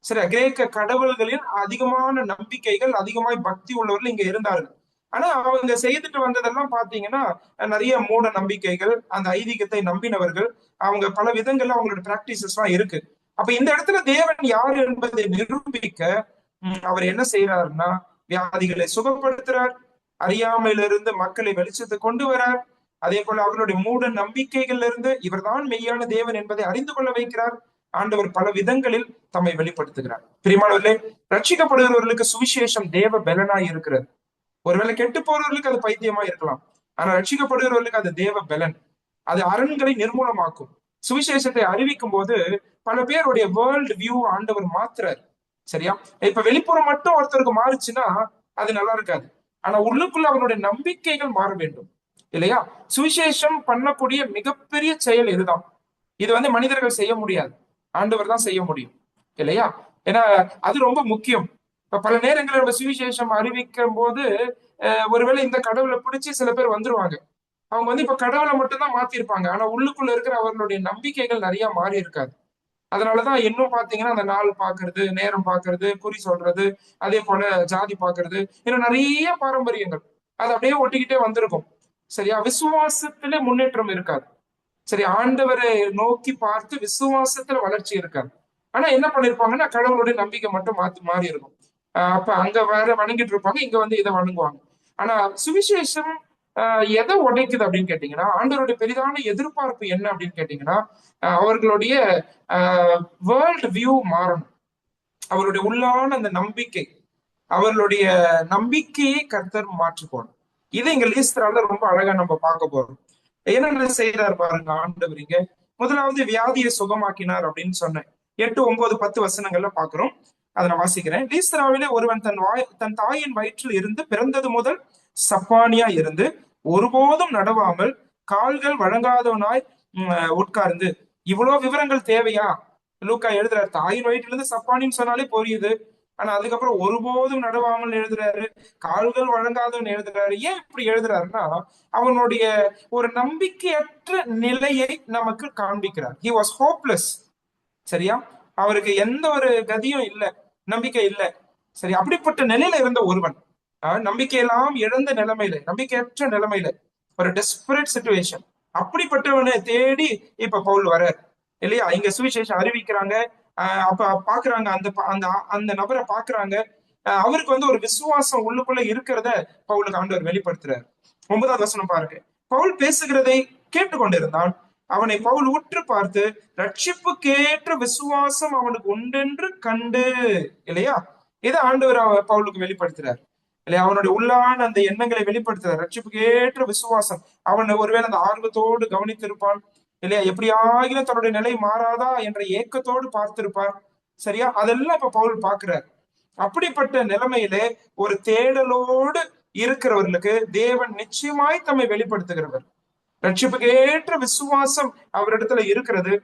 சரி, கிரேக்க கடவுள்களின் அதிகமான நம்பிக்கைகள், அதிகமாய் பக்தி உள்ளவர்கள் இங்க இருந்தார்கள். ஆனா அவங்க செய்துட்டு வந்ததெல்லாம் பாத்தீங்கன்னா நிறைய மூட நம்பிக்கைகள், அந்த ஐதீகத்தை நம்பினவர்கள், அவங்க பல விதங்கள்ல அவங்களோட பிராக்டிசஸ் எல்லாம் இருக்கு. அப்ப இந்த இடத்துல தேவன் யார் என்பதை நிரூபிக்க அவர் என்ன செய்யறாருன்னா வியாதிகளை சுகப்படுத்துறார், அறியாமையிலிருந்து மக்களை வெளிச்சத்தை கொண்டு வரார். அதே போல அவர்களுடைய மூட நம்பிக்கைகள்ல இருந்து இவர்தான் மெய்யான தேவன் என்பதை அறிந்து கொள்ள வைக்கிறார். ஆண்டவர் பல விதங்களில் தம்மை வெளிப்படுத்துகிறார். பிரியமானவர்களே, ரட்சிக்கப்படுகிறவர்களுக்கு சுவிசேஷம் தேவ பலனாய் இருக்கிறது. ஒருவேளை கெட்டு போறவர்களுக்கு அது பைத்தியமா இருக்கலாம், ஆனா ரட்சிக்கப்படுகிறவர்களுக்கு அது தேவ பலன். அது அரண்களை நிர்மூலமாக்கும். சுவிசேஷத்தை அறிவிக்கும் போது பல பேருடைய வேர்ல்டு வியூ ஆண்டவர் மாத்துறாரு. சரியா, இப்ப வெளிப்புறம் மட்டும் ஒருத்தருக்கு மாறுச்சுன்னா அது நல்லா இருக்காது. ஆனா உள்ளுக்குள்ள அவனுடைய நம்பிக்கைகள் மாற வேண்டும் இல்லையா? சுவிசேஷம் பண்ணக்கூடிய மிகப்பெரிய செயல் இதுதான். இது வந்து மனிதர்கள் செய்ய முடியாது, ஆண்டவர் தான் செய்ய முடியும் இல்லையா? ஏன்னா அது ரொம்ப முக்கியம். இப்ப பல நேரங்களில் நம்ம சுவிசேஷம் அறிவிக்கும் போது ஒருவேளை இந்த கடவுளை பிடிச்சி சில பேர் வந்துருவாங்க. அவங்க வந்து இப்ப கடவுளை மட்டும்தான் மாத்திருப்பாங்க, ஆனா உள்ளுக்குள்ள இருக்கிற அவர்களுடைய நம்பிக்கைகள் நிறைய மாறி இருக்காது. அதனாலதான் இன்னும் பாத்தீங்கன்னா அந்த நாள் பாக்குறது, நேரம் பாக்குறது, குறி சொல்றது, அதே போல ஜாதி பாக்குறது, இன்னும் நிறைய பாரம்பரியங்கள் அது அப்படியே ஒட்டிக்கிட்டே வந்திருக்கும். சரியா, விசுவாசத்துல முன்னேற்றம் இருக்காது. சரி, ஆண்டவரை நோக்கி பார்த்து விசுவாசத்துல வளர்ச்சி இருக்காது. ஆனா என்ன பண்ணிருப்பாங்கன்னா கடவுளுடைய நம்பிக்கை மட்டும் மாறி இருக்கும். அப்ப அங்க வேற வணங்கிட்டு இருப்பாங்க, இங்க வந்து இதை வணங்குவாங்க. ஆனா சுவிசேஷம் எதை உடைக்குது அப்படின்னு கேட்டீங்கன்னா, ஆண்டவருடைய பெரிதான எதிர்பார்ப்பு என்ன அப்படின்னு கேட்டீங்கன்னா, அவர்களுடைய வேர்ல்டு வியூ மாறணும். அவருடைய உள்ளான அந்த நம்பிக்கை, அவர்களுடைய நம்பிக்கையை கர்த்தர் மாற்றிக்கணும். இதை இங்க லீஸ்திரால ரொம்ப அழகா நம்ம பார்க்க போறோம். என்னென்ன செய்யறாரு பாருங்க ஆண்டவர் இங்க. முதலாவது வியாதியை சுகமாக்கினார் அப்படின்னு சொன்னேன். 8, 9, 10 வசனங்கள்ல பாக்குறோம். அதை நான் வாசிக்கிறேன். லீஸ்திராவிலே ஒருவன் தன் தாயின் வயிற்றில் இருந்து பிறந்தது முதல் சப்பானியா இருந்து ஒருபோதும் நடவாமல் கால்கள் வழங்காதவனாய் உட்கார்ந்து. இவ்வளவு விவரங்கள் தேவையா? லூக்கா எழுதுறாரு, தாயின் வயிற்றிலிருந்து சப்பானின்னு சொன்னாலே புரியுது. ஆனா அதுக்கப்புறம் ஒருபோதும் நடவாமல் எழுதுறாரு, கால்கள் வழங்காதவன் எழுதுறாரு. ஏன் இப்படி எழுதுறாருன்னா அவனுடைய ஒரு நம்பிக்கையற்ற நிலையை நமக்கு காண்பிக்கிறார். He was hopeless. சரியா, அவருக்கு எந்த ஒரு கதியும் இல்லை, நம்பிக்கை இல்லை. சரி, அப்படிப்பட்ட நிலையில இருந்த ஒருவன், நம்பிக்கையெல்லாம் இழந்த நிலைமையில, நம்பிக்கையற்ற நிலைமையில, ஒரு டெஸ்பரேட் சிச்சுவேஷன், அப்படிப்பட்டவனை தேடி இப்ப பவுல் வர்றார் இல்லையா? இங்க சுவிசேஷம் அறிவிக்கிறாங்க. அப்ப பாக்குறாங்க, அந்த அந்த அந்த நபரை பாக்குறாங்க. அவருக்கு வந்து ஒரு விசுவாசம் உள்ளுக்குள்ள இருக்கிறத பவுலுக்கு ஆண்டவர் வெளிப்படுத்துறாரு. 9வது வசனம் பாருங்க. பவுல் பேசுகிறதை கேட்டுக்கொண்டிருந்தான். அவனை பவுல் உற்று பார்த்து ரட்சிப்புக்கேற்ற விசுவாசம் அவனுக்கு உண்டென்று கண்டு. இல்லையா, இதை ஆண்டவர் பவுலுக்கு வெளிப்படுத்துறார் இல்லையா? அவனுடைய உள்ளான அந்த எண்ணங்களை வெளிப்படுத்துறார். ரட்சிப்புக்கேற்ற விசுவாசம். அவன் ஒருவேளை அந்த ஆர்வத்தோடு கவனித்திருப்பான் இல்லையா? எப்படி ஆகிலும் தன்னுடைய நிலை மாறாதா என்ற ஏக்கத்தோடு பார்த்திருப்பார். சரியா, அதெல்லாம் இப்ப பவுல் பாக்குறார். அப்படிப்பட்ட நிலைமையிலே ஒரு தேடலோடு இருக்கிறவர்களுக்கு தேவன் நிச்சயமாய் தம்மை வெளிப்படுத்துகிறவர். ரட்சிப்புக்கு ஏற்ற விசுவாசம் அவரிடத்துல இருக்கிறது.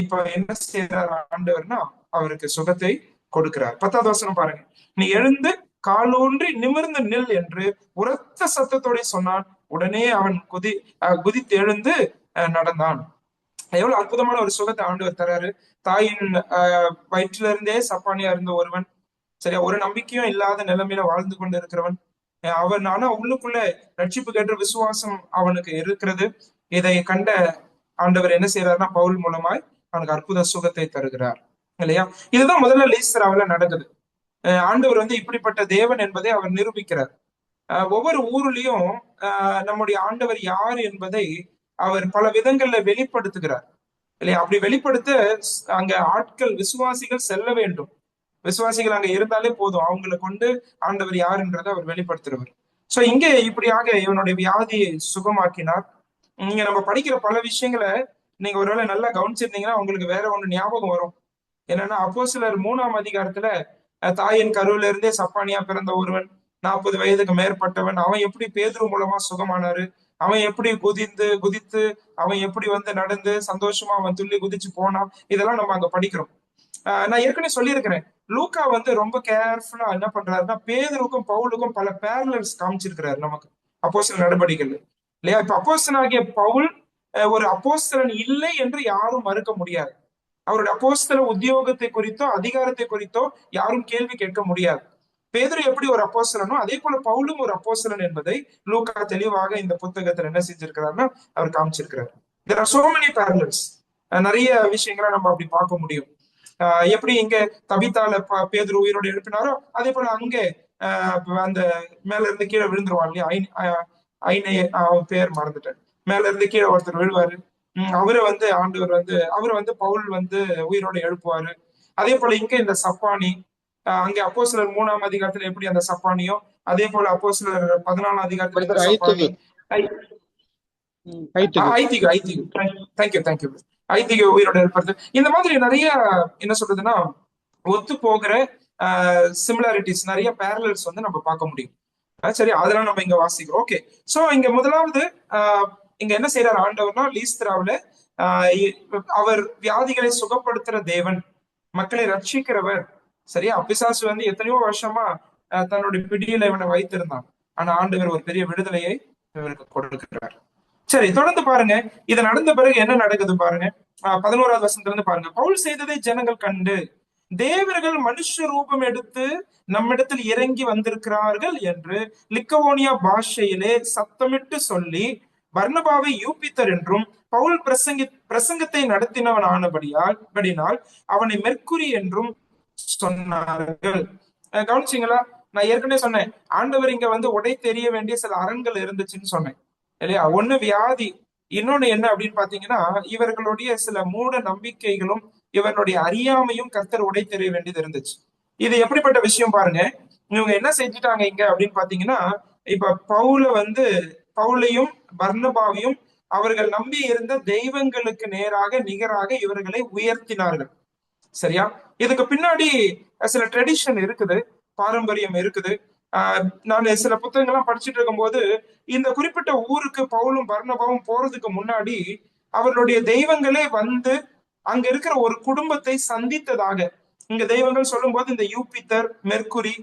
இப்ப என்ன செய்யறார் ஆண்டவர்னா அவருக்கு சுகத்தை கொடுக்கிறார். 10வது வசனம் பாருங்க. நீ எழுந்து காலூன்றி நிமிர்ந்து நில் என்று உரத்த சத்தத்தோட சொன்னான். உடனே அவன் குதித்து எழுந்து நடந்தான். எவ்வளவு அற்புதமான ஒரு சுகத்தை ஆண்டவர் தராரு. தாயின் வயிற்றில இருந்தே சப்பானியா இருந்த ஒருவன், சரியா, ஒரு நம்பிக்கையும் இல்லாத நிலைமையில வாழ்ந்து கொண்டு இருக்கிறவன் அவன், ஆனா உள்ளுக்குள்ள ரட்சிப்பு கேட்ட விசுவாசம் அவனுக்கு இருக்கிறது. இதை கண்ட ஆண்டவர் என்ன செய்யறாருன்னா பவுல் மூலமாய் அவனுக்கு அற்புத சுகத்தை தருகிறார் இல்லையா. இதுதான் முதல்ல லீஸ்திராவில நடக்குது. ஆண்டவர் இப்படிப்பட்ட தேவன் என்பதை அவர் நிரூபிக்கிறார். ஒவ்வொரு ஊர்லயும் நம்முடைய ஆண்டவர் யார் என்பதை அவர் பல விதங்கள்ல வெளிப்படுத்துகிறார் இல்லையா. அப்படி வெளிப்படுத்த அங்க ஆட்கள், விசுவாசிகள் செல்ல வேண்டும். விசுவாசிகள் அங்க இருந்தாலே போதும், அவங்களை கொண்டு ஆண்டவர் யாருன்றதை அவர் வெளிப்படுத்துறவர். சோ இங்கே இப்படியாக இவனுடைய வியாதியை சுகமாக்கினார். நீங்க நம்ம படிக்கிற பல விஷயங்களை நீங்க ஒருவேளை நல்லா கவனிச்சிருந்தீங்கன்னா உங்களுக்கு வேற ஒண்ணு ஞாபகம் வரும். என்னன்னா அப்போஸ்தலர் 3ஆம் அதிகாரத்துல தாயின் கருவில இருந்தே சப்பானியா பிறந்த ஒருவன், 40 வயதுக்கு மேற்பட்டவன், அவன் எப்படி பேதுரு மூலமா சுகமானாரு, அவன் எப்படி குதித்து அவன் எப்படி நடந்து சந்தோஷமா அவன் துள்ளி குதிச்சு போனான், இதெல்லாம் நம்ம அங்க படிக்கிறோம். நான் ஏற்கனவே சொல்லியிருக்கிறேன், லூக்கா ரொம்ப கேர்ஃபுல்லா என்ன பண்றாருன்னா பேதுருக்கும் பவுலுக்கும் பல பேரலல்ஸ் காமிச்சிருக்கிறாரு நமக்கு அப்போஸ்தலர் நடவடிக்கைகள் இல்லையா. இப்ப அப்போஸ்தலனாகிய பவுல் ஒரு அப்போஸ்தலன் இல்லை என்று யாரும் மறுக்க முடியாது. அவருடைய அப்போஸ்தல உத்தியோகத்தை குறித்தோ அதிகாரத்தை குறித்தோ யாரும் கேள்வி கேட்க முடியாது. பேதுரு எப்படி ஒரு அப்போஸ்தலனோ அதே போல பவுலும் ஒரு அப்போஸ்தலன் என்பதை லூக்கா தெளிவாக இந்த புத்தகத்துல என்ன செஞ்சிருக்கிறாருன்னா அவர் காமிச்சிருக்கிறார். There are so many parallels. நிறைய விஷயங்களை நம்ம அப்படி பார்க்க முடியும். எப்படி இங்க தபித்தால பேதுரு உயிரோடு எழுப்பினாரோ அதே போல அங்கே அந்த மேல இருந்து கீழே விழுந்துருவான் இல்லையா. ஐனை அவன் பேர் மறந்துட்டேன். மேல இருந்து கீழே ஒருத்தர் விழுவாரு. அவரை ஆண்டவர் அவரை பவுல் உயிரோடு எழுப்புவாரு. அதே போல இங்க இந்த சப்பானி அங்க அப்போஸ்தலர் 3ஆம் அதிகாரத்துல எப்படி அந்த சப்பானியோ அதே போல அப்போஸ்தலர் 14ஆம் அதிகாரத்துல சப்பானி ஐதிக உயிரோட எழுப்புறது. இந்த மாதிரி நிறைய என்ன சொல்றதுன்னா ஒத்து போகிற சிமிலாரிட்டிஸ், நிறைய பேரலல்ஸ் நம்ம பார்க்க முடியும். சரி, அதெல்லாம் நம்ம இங்க வாசிக்கிறோம். ஓகே, சோ இங்க முதலாவது இங்க என்ன செய்யறாரு ஆண்டவர்னா லீஸ்திராவில அவர் வியாதிகளை சுகப்படுத்துற தேவன், மக்களை ரட்சிக்கிறவர். சரியா, பிசாசு எத்தனையோ வருஷமா தன்னுடைய பிடியில இவனை வைத்திருந்தான். ஆனா ஆண்டவர் ஒரு பெரிய விடுதலையை இவருக்கு கொடுக்கிறார். சரி, தொடர்ந்து பாருங்க. இது நடந்த பிறகு என்ன நடக்குது பாருங்க. 11வது வசனத்துல இருந்து பாருங்க. பவுல் செய்ததை ஜனங்கள் கண்டு தேவர்கள் மனுஷ ரூபம் எடுத்து நம்மிடத்தில் இறங்கி வந்திருக்கிறார்கள் என்று லிக்கவோனியா பாஷையிலே சத்தமிட்டு சொல்லி பர்னபாவை யூபித்தர் என்றும் பவுல் பிரசங்கத்தை நடத்தினவன் ஆனபடியால் அவனை மெர்க்குரி என்றும் சொன்னார்கள். கவனிச்சிங்களா? நான் ஏற்கனவே சொன்னேன், ஆண்டவர் இங்க உடை தெரிய வேண்டிய சில அரண்கள் இருந்துச்சுன்னு சொன்னேன் இல்லையா. ஒண்ணு வியாதி, இன்னொன்னு என்ன அப்படின்னு பாத்தீங்கன்னா இவர்களுடைய சில மூட நம்பிக்கைகளும் இவர்களுடைய அறியாமையும் கர்த்தர் உடை தெரிய வேண்டியது இருந்துச்சு. இது எப்படிப்பட்ட விஷயம் பாருங்க. இவங்க என்ன செஞ்சுட்டாங்க இங்க அப்படின்னு பாத்தீங்கன்னா, இப்ப பவுலையும் பர்னபாவையும் அவர்கள் நம்பி இருந்த தெய்வங்களுக்கு நேராக நிகராக இவர்களை உயர்த்தினார்கள். சரியா, இதுக்கு பின்னாடி சில ட்ரெடிஷன் இருக்குது, பாரம்பரியம் இருக்குது. நான் சில புத்தகங்கள்லாம் படிச்சுட்டு இருக்கும்போது இந்த குறிப்பிட்ட ஊருக்கு பவுலும் பர்னபாவும் போறதுக்கு முன்னாடி அவர்களுடைய தெய்வங்களே அங்க இருக்கிற ஒரு குடும்பத்தை சந்தித்ததாக இங்க தெய்வங்கள் சொல்லும் போது இந்த யூபித்தர், மெர்க்குரி,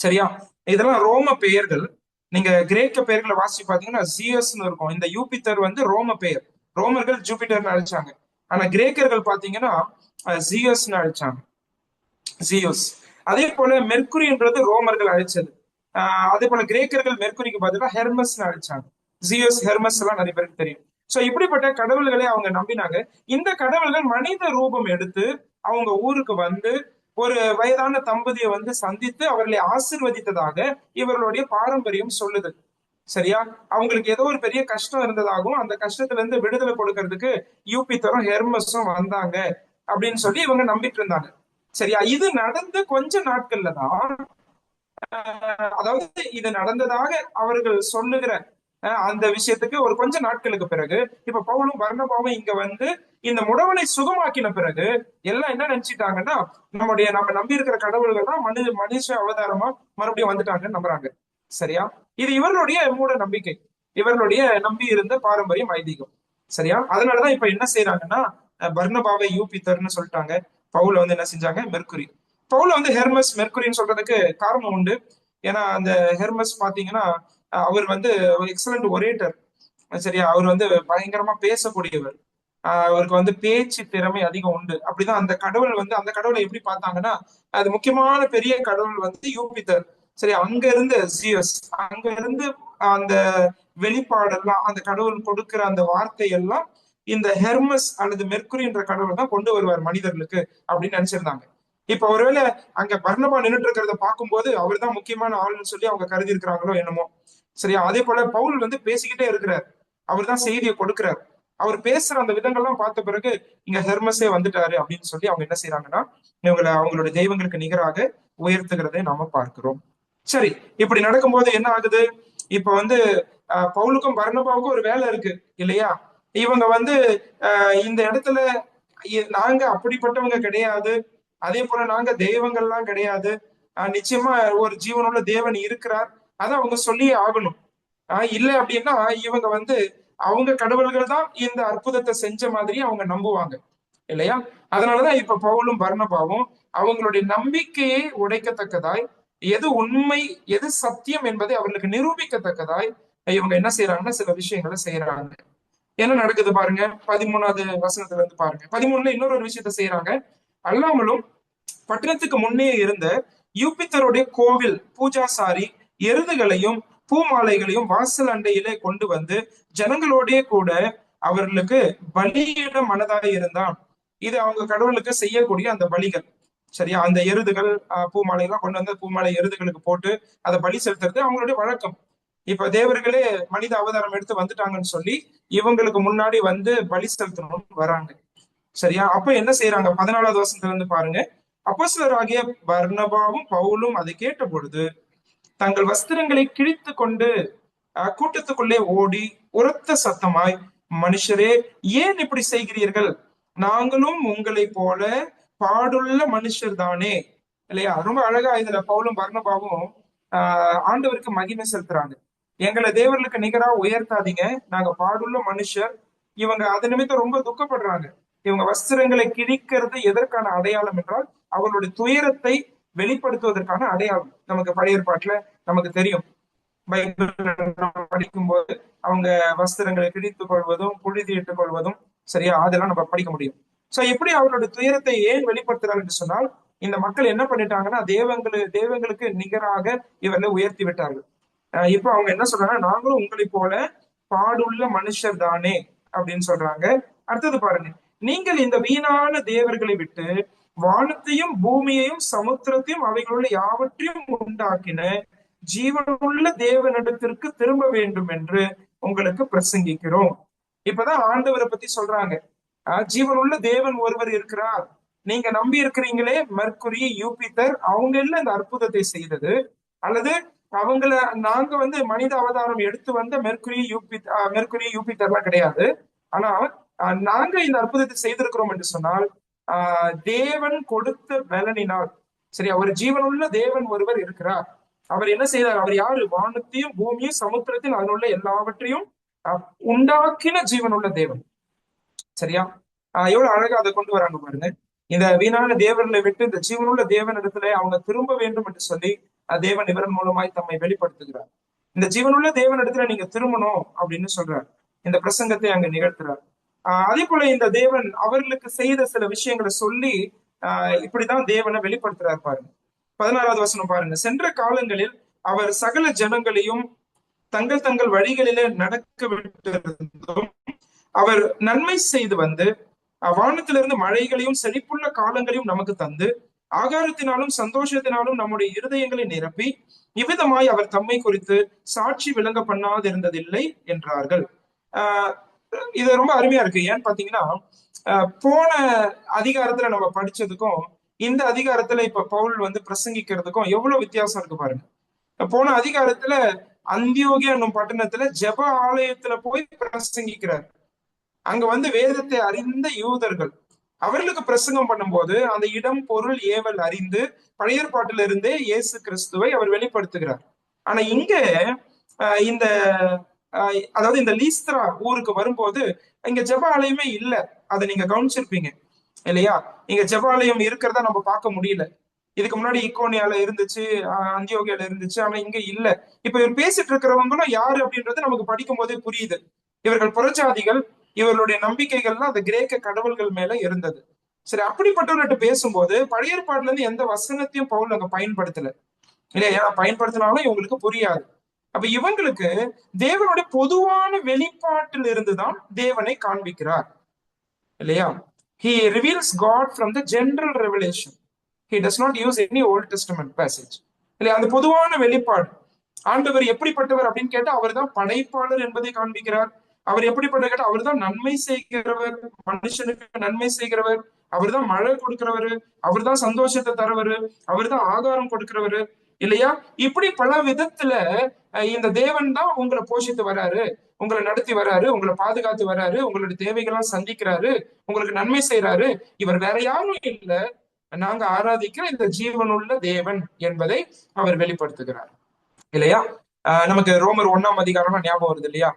சரியா, இதெல்லாம் ரோம பெயர்கள். நீங்க கிரேக்க பெயர்களை வாசி பாத்தீங்கன்னா ஜியஸ்ன்னு இருக்கும். இந்த யூபித்தர் ரோம பெயர். ரோமர்கள் ஜூபிட்டர்னு அழைச்சாங்க. ஆனா கிரேக்கர்கள் பாத்தீங்கன்னா ஜியஸ்ன்னு அழைச்சாங்க, ஜியோஸ். அதே போல மெர்க்குரின்றது ரோமர்கள் அழைச்சது. அதே போல கிரேக்கர்கள் மெர்க்குரிக்கு பதிலாக ஹெர்மஸ்ன்னு அழைச்சாங்க. ஜியோஸ், ஹெர்மஸ் எல்லாம் நிறைய பேருக்கு தெரியும். சோ இப்படிப்பட்ட கடவுள்களை அவங்க நம்பினாங்க. இந்த கடவுள்கள் மனித ரூபம் எடுத்து அவங்க ஊருக்கு ஒரு வயதான தம்பதியை சந்தித்து அவர்களை ஆசிர்வதித்ததாக இவர்களுடைய பாரம்பரியம் சொல்லுது. சரியா, அவங்களுக்கு ஏதோ ஒரு பெரிய கஷ்டம் இருந்ததாகவும் அந்த கஷ்டத்துல இருந்து விடுதலை கொடுக்கறதுக்கு யூபித்தரும் ஹெர்மஸும் வந்தாங்க அப்படின்னு சொல்லி இவங்க நம்பிட்டு இருந்தாங்க. சரியா, இது நடந்து கொஞ்ச நாட்கள்ல தான், அதாவது இது நடந்ததாக அவர்கள் சொல்லுகிற அந்த விஷயத்துக்கு ஒரு கொஞ்ச நாட்களுக்கு பிறகு இப்ப பவுலும் பர்னபாவும் இங்க இந்த முடவனை சுகமாக்கின பிறகு எல்லாம் என்ன நினைச்சிட்டாங்கன்னா நம்ம நம்பி இருக்கிற கடவுள்கள் தான் மனுஷ அவதாரமா மறுபடியும் வந்துட்டாங்கன்னு நம்புறாங்க. சரியா? இது இவர்களுடைய மூட நம்பிக்கை, இவர்களுடைய நம்பி இருந்த பாரம்பரியம், ஐதீகம். சரியா? அதனாலதான் இப்ப என்ன செய்யறாங்கன்னா, பர்னபாவை யூபித்தர்னு சொல்லிட்டாங்க, பவுல வந்து என்ன செஞ்சாங்க, மெர்க்குரி. பவுல வந்து ஹெர்மஸ் மெர்க்குரின்னு சொல்றதுக்கு காரணம் உண்டு. ஏன்னா அந்த ஹெர்மஸ் பாத்தீங்கன்னா, அவர் வந்து எக்ஸலண்ட் ஒரேட்டர். சரியா? அவர் வந்து பயங்கரமா பேசக்கூடியவர். அவருக்கு வந்து பேச்சு திறமை அதிகம் உண்டு. அப்படிதான் அந்த கடவுள் வந்து, அந்த கடவுளை எப்படி பார்த்தாங்கன்னா, அது முக்கியமான பெரிய கடவுள் வந்து யூபித்தர். சரி, அங்க இருந்து ஜியஸ், அங்க இருந்து அந்த வெளிப்பாடெல்லாம், அந்த கடவுள் கொடுக்கிற அந்த வார்த்தை எல்லாம் இந்த ஹெர்மஸ் அல்லது மெர்க்குரி என்ற கடவுள் தான் கொண்டு வருவார் மனிதர்களுக்கு அப்படின்னு நினைச்சிருந்தாங்க. இப்ப ஒருவேளை அங்க பர்னபா நின்றுட்டு இருக்கிறத பார்க்கும்போது அவர் தான் முக்கியமான ஆளுன்னு சொல்லி அவங்க கருதி இருக்கிறாங்களோ என்னமோ. சரியா? அதே போல பவுல் வந்து பேசிக்கிட்டே இருக்கிறார், அவர் தான் செய்தியை கொடுக்கிறார். அவர் பேசுற அந்த விதங்கள்லாம் பார்த்த பிறகு இங்க ஹெர்மஸே வந்துட்டாரு அப்படின்னு சொல்லி அவங்க என்ன செய்யறாங்கன்னா, இவங்களை அவங்களோட தெய்வங்களுக்கு நிகராக உயர்த்துகிறதை நாம பார்க்கிறோம். சரி, இப்படி நடக்கும்போது என்ன ஆகுது? இப்ப வந்து பவுலுக்கும் பர்னபாவுக்கும் ஒரு வேலை இருக்கு இல்லையா? இவங்க வந்து இந்த இடத்துல நாங்க அப்படிப்பட்டவங்க கிடையாது, அதே போல நாங்க தெய்வங்கள்லாம் கிடையாது, நிச்சயமா ஒரு ஜீவனுள்ள தேவன் இருக்கிறார், அதை அவங்க சொல்லியே ஆகணும். இல்லை அப்படின்னா இவங்க வந்து அவங்க கடவுள்கள் தான் இந்த அற்புதத்தை செஞ்ச மாதிரி அவங்க நம்புவாங்க இல்லையா? அதனாலதான் இப்ப பவுலும் பர்னபாவும் அவங்களுடைய நம்பிக்கையை உடைக்கத்தக்கதாய், எது உண்மை எது சத்தியம் என்பதை அவர்களுக்கு நிரூபிக்கத்தக்கதாய் இவங்க என்ன செய்யறாங்கன்னா சில விஷயங்களை செய்யறாங்க. என்ன நடக்குது பாருங்க, 13வது வசனத்துல இருந்து பாருங்க. 13ல இன்னொரு ஒரு விஷயத்த செய்யறாங்க. அல்லாமலும் பட்டணத்துக்கு முன்னே இருந்த யூபித்தருடைய கோவில் பூஜாசாரி எருதுகளையும் பூமாலைகளையும் வாசல் அண்டையிலே கொண்டு வந்து ஜனங்களோடே கூட அவர்களுக்கு பலியிட மனதாய் இருந்தான். இது அவங்க கடவுளுக்கு செய்யக்கூடிய அந்த பலிகள். சரியா? அந்த எருதுகள் பூமாலை எல்லாம் கொண்டு வந்து பூமாலை எருதுகளுக்கு போட்டு அதை பலி செலுத்துறது அவங்களுடைய வழக்கம். இப்ப தேவர்களே மனித அவதாரம் எடுத்து வந்துட்டாங்கன்னு சொல்லி இவங்களுக்கு முன்னாடி வந்து பலி செலுத்தணும்னு வராங்க. சரியா? அப்ப என்ன செய்யறாங்க? 14வது வசனத்துல இருந்து பாருங்க. அப்போஸ்தலராகிய பர்னபாவும் பவுலும் அதை கேட்ட பொழுது தங்கள் வஸ்திரங்களை கிழித்து கொண்டு கூட்டத்துக்குள்ளே ஓடி உரத்த சத்தமாய், மனுஷரே, ஏன் இப்படி செய்கிறீர்கள்? நாங்களும் உங்களை போல பாடுள்ள மனுஷர் தானே. இல்லையா? ரொம்ப அழகா இதுல பவுலும் பர்னபாவும் ஆண்டவருக்கு மகிமை செலுத்துறாங்க. எங்களை தேவர்களுக்கு நிகரா உயர்த்தாதீங்க, நாங்க பாடுள்ள மனுஷர். இவங்க அது நிமித்தம் ரொம்ப துக்கப்படுறாங்க. இவங்க வஸ்திரங்களை கிழிக்கிறது எதற்கான அடையாளம் என்றால் அவங்களுடைய துயரத்தை வெளிப்படுத்துவதற்கான அடையாளம். நமக்கு பழைய ஏற்பாட்டுல நமக்கு தெரியும், பைபிள் படிக்கும்போது அவங்க வஸ்திரங்களை கிழித்துக் கொள்வதும் புழுதியிட்டுக் கொள்வதும், சரியா, அதெல்லாம் நம்ம படிக்க முடியும். சோ எப்படி அவர்களுடைய துயரத்தை ஏன் வெளிப்படுத்துறாங்க என்று சொன்னால், இந்த மக்கள் என்ன பண்ணிட்டாங்கன்னா தேவங்களுக்கு நிகராக இவர்களை உயர்த்தி விட்டார்கள். இப்ப அவங்க என்ன சொல்றாங்க, நாங்களும் உங்களை போல பாடுள்ள மனுஷர் தானே அப்படின்னு சொல்றாங்க. அடுத்தது பாருங்க, நீங்கள் இந்த வீணான தேவர்களை விட்டு வானத்தையும் பூமியையும் சமுத்திரத்தையும் அவைகளுள்ள யாவற்றையும் உண்டாக்கின ஜீவனுள்ள தேவனிடத்திற்கு திரும்ப வேண்டும் என்று உங்களுக்கு பிரசங்கிக்கிறோம். இப்பதான் ஆண்டவரை பத்தி சொல்றாங்க. ஜீவனுள்ள தேவன் ஒருவர் இருக்கிறார், நீங்க நம்பி இருக்கிறீங்களே மெர்க்குரி யூபித்தர், அவங்க இல்ல இந்த அற்புதத்தை செய்தது, அல்லது அவங்கள நாங்க வந்து மனித அவதாரம் எடுத்து வந்த மெர்க்குரி யூபித்தர்லாம் கிடையாது. ஆனா நாங்க இந்த அற்புதத்தை செய்திருக்கிறோம் என்று சொன்னால் தேவன் கொடுத்த பலனினால். சரி, அவர் ஜீவனுள்ள தேவன் ஒருவர் இருக்கிறார். அவர் என்ன செய்தார்? அவர் யாரு? வானத்தையும் பூமியும் சமுத்திரத்தில் அதனுள்ள எல்லாவற்றையும் உண்டாக்கின ஜீவனுள்ள தேவன். சரியா? எவ்வளவு அழகா அதை கொண்டு வராங்க பாருங்க. இந்த வீணான தேவர்களை விட்டு இந்த ஜீவனுள்ள தேவன் இடத்துல அவங்க திரும்ப வேண்டும் என்று சொல்லி தேவன் இவரன் மூலமாய் தம்மை வெளிப்படுத்துகிறார். இந்த ஜீவனுள்ள தேவன் இடத்துல நீங்க திரும்பணும் அப்படின்னு சொல்றார். இந்த பிரசங்கத்தை அங்க நிகழ்த்துறார். அதே போல இந்த தேவன் அவர்களுக்கு செய்த சில விஷயங்களை சொல்லி இப்படிதான் தேவனை வெளிப்படுத்துறாரு பாருங்க. 16வது வசனம் பாருங்க. சென்ற காலங்களில் அவர் சகல ஜனங்களையும் தங்கள் தங்கள் வழிகளிலே நடக்க விட்டிருந்தும் அவர் நன்மை செய்து வந்து வானத்திலிருந்து மழைகளையும் செழிப்புள்ள காலங்களையும் நமக்கு தந்து ஆகாரத்தினாலும் சந்தோஷத்தினாலும் நம்முடைய இருதயங்களை நிரப்பி இவ்விதமாய் அவர் தம்மை குறித்து சாட்சி விளங்க பண்ணாதிருந்ததில்லை என்றார்கள். இது ரொம்ப அருமையா இருக்கு. ஏன்னு பாத்தீங்கன்னா போன அதிகாரத்துல நம்ம படிச்சதுக்கும் இந்த அதிகாரத்துல இப்ப பவுல் வந்து பிரசங்கிக்கிறதுக்கும் எவ்வளவு வித்தியாசம் இருக்கு பாருங்க. போன அதிகாரத்துல அந்தியோகியா என்னும் பட்டணத்துல ஜெப ஆலயத்துல போய் பிரசங்கிக்கிறார். அங்க வந்து வேதத்தை அறிந்த யூதர்கள் அவர்களுக்கு பிரசங்கம் பண்ணும்போது அந்த இடம் பொருள் ஏவல் அறிந்து பழைய ஏற்பாட்டில இருந்தே இயேசு கிறிஸ்துவை அவர் வெளிப்படுத்துகிறார். ஆனா இங்க இந்த அதாவது இந்த லீஸ்திரா ஊருக்கு வரும்போது இங்க ஜெப ஆலயமே இல்ல. அதை நீங்க கவனிச்சிருப்பீங்க இல்லையா? இங்க ஜெப ஆலயம் இருக்கிறதா நம்ம பார்க்க முடியல. இதுக்கு முன்னாடி இக்கோனியால இருந்துச்சு, அந்தியோகியால இருந்துச்சு, ஆனா இங்க இல்ல. இப்ப இவர் பேசிட்டு இருக்கிறவங்களும் யாரு அப்படின்றது நமக்கு படிக்கும் போதே புரியுது. இவர்கள் புறஜாதிகள், இவர்களுடைய நம்பிக்கைகள்லாம் அந்த கிரேக்க கடவுள்கள் மேல இருந்தது. சரி, அப்படிப்பட்டவர்கிட்ட பேசும்போது பழைய ஏற்பாடுல இருந்து எந்த வசனத்தையும் பவுல் அங்க பயன்படுத்தல இல்லையா? ஏன்னா பயன்படுத்தினாலும் இவங்களுக்கு புரியாது. அப்ப இவங்களுக்கு தேவனுடைய பொதுவான வெளிப்பாட்டில் இருந்துதான் தேவனை காண்பிக்கிறார் இல்லையா? He reveals God from the general revelation. He does not use any Old Testament passage. இல்லையா? அந்த பொதுவான வெளிப்பாடு. ஆண்டவர் எப்படிப்பட்டவர் அப்படின்னு கேட்டா அவர் தான் படைப்பாளர் என்பதை காண்பிக்கிறார். அவர் எப்படிப்பட்ட கேட்டா அவர் தான் நன்மை செய்கிறவர், மனுஷனுக்கு நன்மை செய்கிறவர். அவர் தான் மழை கொடுக்கிறவரு, அவர் தான் சந்தோஷத்தை தரவரு, அவர் தான் ஆகாரம் கொடுக்கிறவரு இல்லையா? இப்படி பல விதத்துல இந்த தேவன் தான் உங்களை போஷித்து வராரு, உங்களை நடத்தி வராரு, உங்களை பாதுகாத்து வராரு, உங்களுடைய தேவைகள்லாம் சந்திக்கிறாரு, உங்களுக்கு நன்மை செய்யறாரு. இவர் வேற யாரும் இல்ல, நாங்க ஆராதிக்கிற இந்த ஜீவனுள்ள தேவன் என்பதை அவர் வெளிப்படுத்துகிறார் இல்லையா? நமக்கு ரோமர் 1ஆம் அதிகாரம் ஞாபகம் வருது இல்லையா?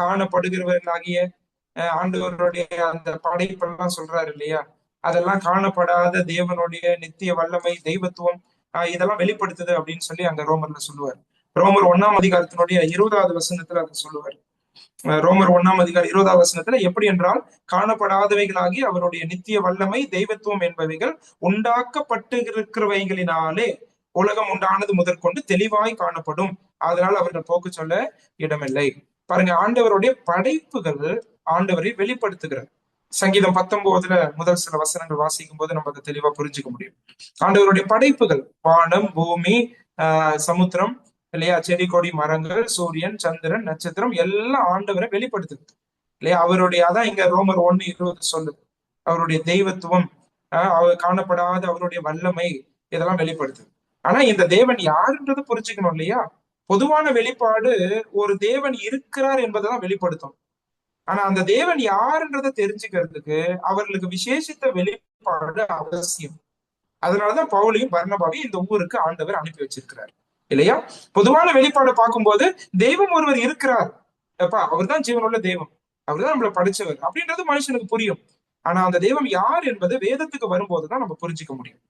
காணப்படுகிறவர்களாகிய ஆண்டவருடைய அந்த படைப்பெல்லாம் சொல்றாரு இல்லையா? அதெல்லாம் காணப்படாத தேவனுடைய நித்திய வல்லமை, தெய்வத்துவம் இதெல்லாம் வெளிப்படுத்துது அப்படின்னு சொல்லி அங்க ரோமர்ல சொல்லுவார். ரோமர் 1ஆம் அதிகாரத்தினுடைய 20வது வசனத்துல அதை சொல்லுவார். ரோமர் 1ஆம் அதிகாரம் 20வது வசனத்துல எப்படி என்றால், காணப்படாதவைகளாகி அவருடைய நித்திய வல்லமை, தெய்வத்துவம் என்பவைகள் உண்டாக்கப்பட்டு இருக்கிறவைகளினாலே உலகம் உண்டானது முதற்கொண்டு தெளிவாய் காணப்படும், அதனால் அவர்கள் போக்கு சொல்ல இடமில்லை. பாருங்க, ஆண்டவருடைய படைப்புகள் ஆண்டவரை வெளிப்படுத்துகிறார். சங்கீதம் 19ல முதல் சில வசனங்கள் வாசிக்கும் போது நம்ம அதை தெளிவா புரிஞ்சுக்க முடியும். ஆண்டவருடைய படைப்புகள் வானம், பூமி, சமுத்திரம் இல்லையா, செடி கொடி மரங்கள், சூரியன், சந்திரன், நட்சத்திரம் எல்லாம் ஆண்டவரை வெளிப்படுத்துது இல்லையா? அவருடைய அதான் இங்க ரோமர் 1:20 சொல்லுது. அவருடைய தெய்வத்துவம், அவர் காணப்படாத அவருடைய வல்லமை இதெல்லாம் வெளிப்படுத்துது. ஆனா இந்த தேவன் யாருன்றது புரிஞ்சுக்கணும் இல்லையா? பொதுவான வெளிப்பாடு ஒரு தேவன் இருக்கிறார் என்பதைதான் வெளிப்படுத்தும். ஆனா அந்த தேவன் யாருன்றதை தெரிஞ்சுக்கிறதுக்கு அவர்களுக்கு விசேஷித்த வெளிப்பாடு அவசியம். அதனாலதான் பவுலையும் பர்னபாவையும் இந்த ஊருக்கு ஆண்டவர் அனுப்பி வச்சிருக்கிறார் இல்லையா? பொதுவான வெளிப்பாடு பார்க்கும்போது தெய்வம் ஒருவர் இருக்கிறார், அப்பா அவர் தான் ஜீவனுள்ள தெய்வம், அவர் தான் நம்மளை படைச்சவர் அப்படின்றது மனுஷனுக்கு புரியும். ஆனா அந்த தெய்வம் யார் என்பது வேதத்துக்கு வரும்போதுதான் நம்ம புரிஞ்சுக்க முடியும்